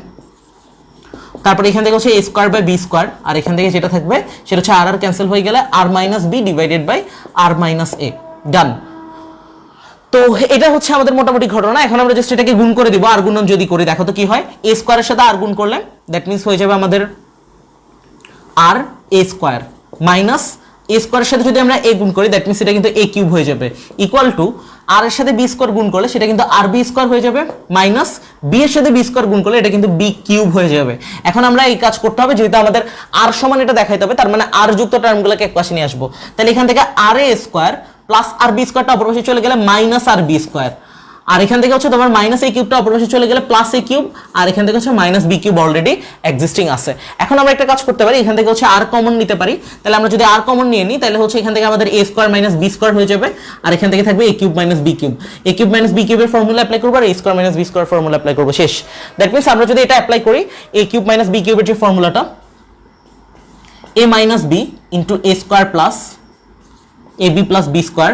তারপরে এখান থেকে হচ্ছে a square by b square, আর এখান থেকে যেটা থাকবে সেটা হচ্ছে আর ক্যান্সেল হয়ে গেলে r minus b divided by r minus a, done. তো এটা হচ্ছে আমাদের মোটামুটি ঘটনা। এখন আমরা জাস্ট এটাকে গুণ করে দিব, আর গুণন যদি করি দেখো তো কি হয়, a স্কয়ারের সাথে আর গুণ করলে দ্যাট মিন্স হয়ে যাবে আমাদের আর এ স্কয়ার মাইনাস এ স্কয়ারের সাথে যদি আমরা এ গুণ করি দ্যাট মিন্স এটা কিন্তু এ কিউব হয়ে যাবে, ইকুয়াল টু আর এর সাথে বি স্কয়ার গুণ করলে সেটা কিন্তু আর বি স্কয়ার হয়ে যাবে, মাইনাস বি এর সাথে বি স্কয়ার গুণ করলে এটা কিন্তু বি কিউব হয়ে যাবে। এখন আমরা এই কাজ করতে হবে, যেহেতু আমাদের আর সমান এটা দেখাইতে হবে, তার মানে আর যুক্ত টার্মগুলোকে এক পাশে নিয়ে আসবো। তাহলে এখান থেকে আর a square plus R B স্কয়ারটা অপর পাশে চলে গেলে মাইনাস আর বি স্কয়ার, আর এখান থেকে হচ্ছে তোমার মাইনাস এ কিউবটা অপর পাশে চলে গেলে প্লাস এ কিউব, আর এখান থেকে হচ্ছে minus b cube already existing আছে। এখন আমরা একটা কাজ করতে পারি, এখান থেকে হচ্ছে আর কমন নিতে পারি। তাহলে আমরা যদি আর কমন নিয়ে নিই তাহলে হচ্ছে এখান থেকে আমাদের a square minus b square হয়ে যাবে, আর এখান থেকে থাকবে a cube minus b cube. A cube minus b কিউবের ফর্মুলা অ্যাপ্লাই করব, আর a square minus b square formula apply করব, শেষ। দ্যাট মিন্স আমরা যদি এটা অ্যাপ্লাই করি, এ কিউব মাইনাস বি কিউবের যে ফর্মুলাটা এ minus B into A square plus a b plus b square,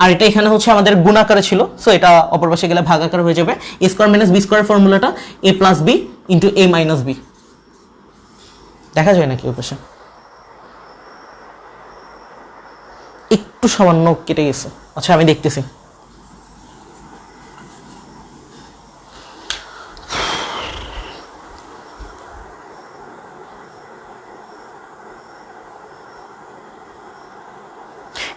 আর এটা এখানে হচ্ছে আমাদের গুণ আকারে ছিল, সো এটা অপর পাশে গেলে ভাগ আকারে হয়ে যাবে। এ স্কয়ার মাইনাস বি স্কয়ার ফর্মুলাটা এ প্লাস বি ইন্টু এ মাইনাস বি, দেখা যায় নাকি ওই পাশে একটু সামান্য কেটে গেছে? আচ্ছা আমি দেখতেছি।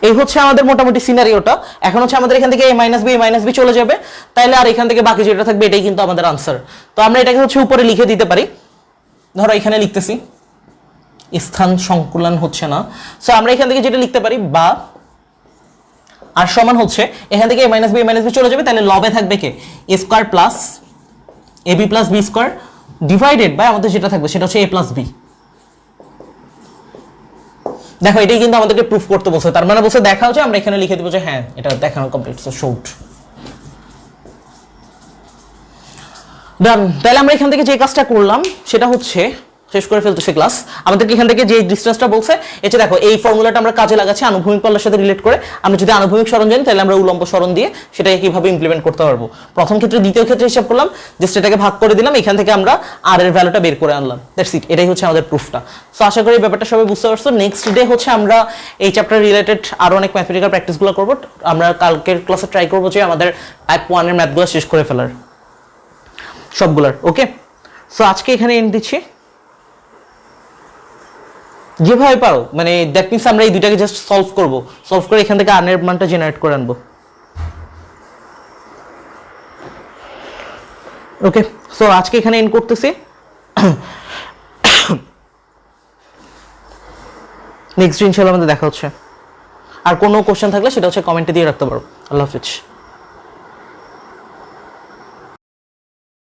এই হচ্ছে আমাদের মোটামুটি সিনারিওটা। এখন হচ্ছে আমাদের এখান থেকে এ মাইনাস বি চলে যাবে, তাইলে আর এখান থেকে বাকি যেটা থাকবে এটাই কিন্তু আমাদের আনসার। তো আমরা এটাকে হচ্ছে উপরে লিখে দিতে পারি, ধরো এখানে লিখতেছি, স্থান সংকুলন হচ্ছে না, সো আমরা এখান থেকে যেটা লিখতে পারি বা আর সমান হচ্ছে এখান থেকে এ মাইনাস বি চলে যাবে, তাহলে লবে থাকবে কে a square plus a b plus b square divided by আমাদের যেটা থাকবে সেটা হচ্ছে এ প্লাস বি। দেখো এটাই কিন্তু আমাদেরকে প্রুফ করতে বলছে, তার মানে বলছে দেখা হচ্ছে, আমরা এখানে লিখে দিব যে হ্যাঁ এটা দেখানো কমপ্লিট, সো শর্ট ডান। তাহলে আমরা এখান থেকে যে কাজটা করলাম সেটা হচ্ছে শেষ করে ফেলতেছি ক্লাস। আমাদেরকে এখান থেকে যে ডিসটেন্সটা বলছে, এটা দেখো এই ফর্মুলাটা আমরা কাজে লাগাচ্ছি আনুভূমিক পাল্লার সাথে রিলেট করে। আমরা যদি আনুভূমিক সরণ জানি তাহলে আমরা উলম্ব সরণ দিয়ে সেটাকে কিভাবে ইমপ্লিমেন্ট করতে পারবো। প্রথম ক্ষেত্রে দ্বিতীয় ক্ষেত্রে হিসাব করলাম, জাস্ট এটাকে ভাগ করে দিলাম, এখান থেকে আমরা আর এর ভ্যালুটা বের করে আনলাম। দ্যাটস ইট, এটাই হচ্ছে আমাদের প্রুফটা। সো আশা করি এই ব্যাপারটা সবাই বুঝতে পারছো। নেক্সট ডে হচ্ছে আমরা এই চ্যাপ্টার রিলেটেড আরো অনেক ম্যাথমেটিক্যাল প্র্যাকটিসগুলো করবো। আমরা কালকের ক্লাসে ট্রাই করবো যে আমাদের টাইপ 1 এর ম্যাথগুলো শেষ করে ফেলার সবগুলার। ওকে, সো আজকে এখানে এন্ড দিচ্ছি। যেভাবে পারো, মানে দ্যাট মিনস আমরা এই দুইটাকে জাস্ট সলভ করে এখান থেকে আর্নের মানটা জেনারেট করে আনবো। ওকে, সো আজকে এখানে এন্ড করতেছি। নেক্সট দিন ইনশাআল্লাহ আমাদের দেখা হচ্ছে। আর কোনো কোশ্চেন থাকলে সেটা হচ্ছে কমেন্টে দিয়ে রাখতে পারো। আল্লাহ হাফিজ।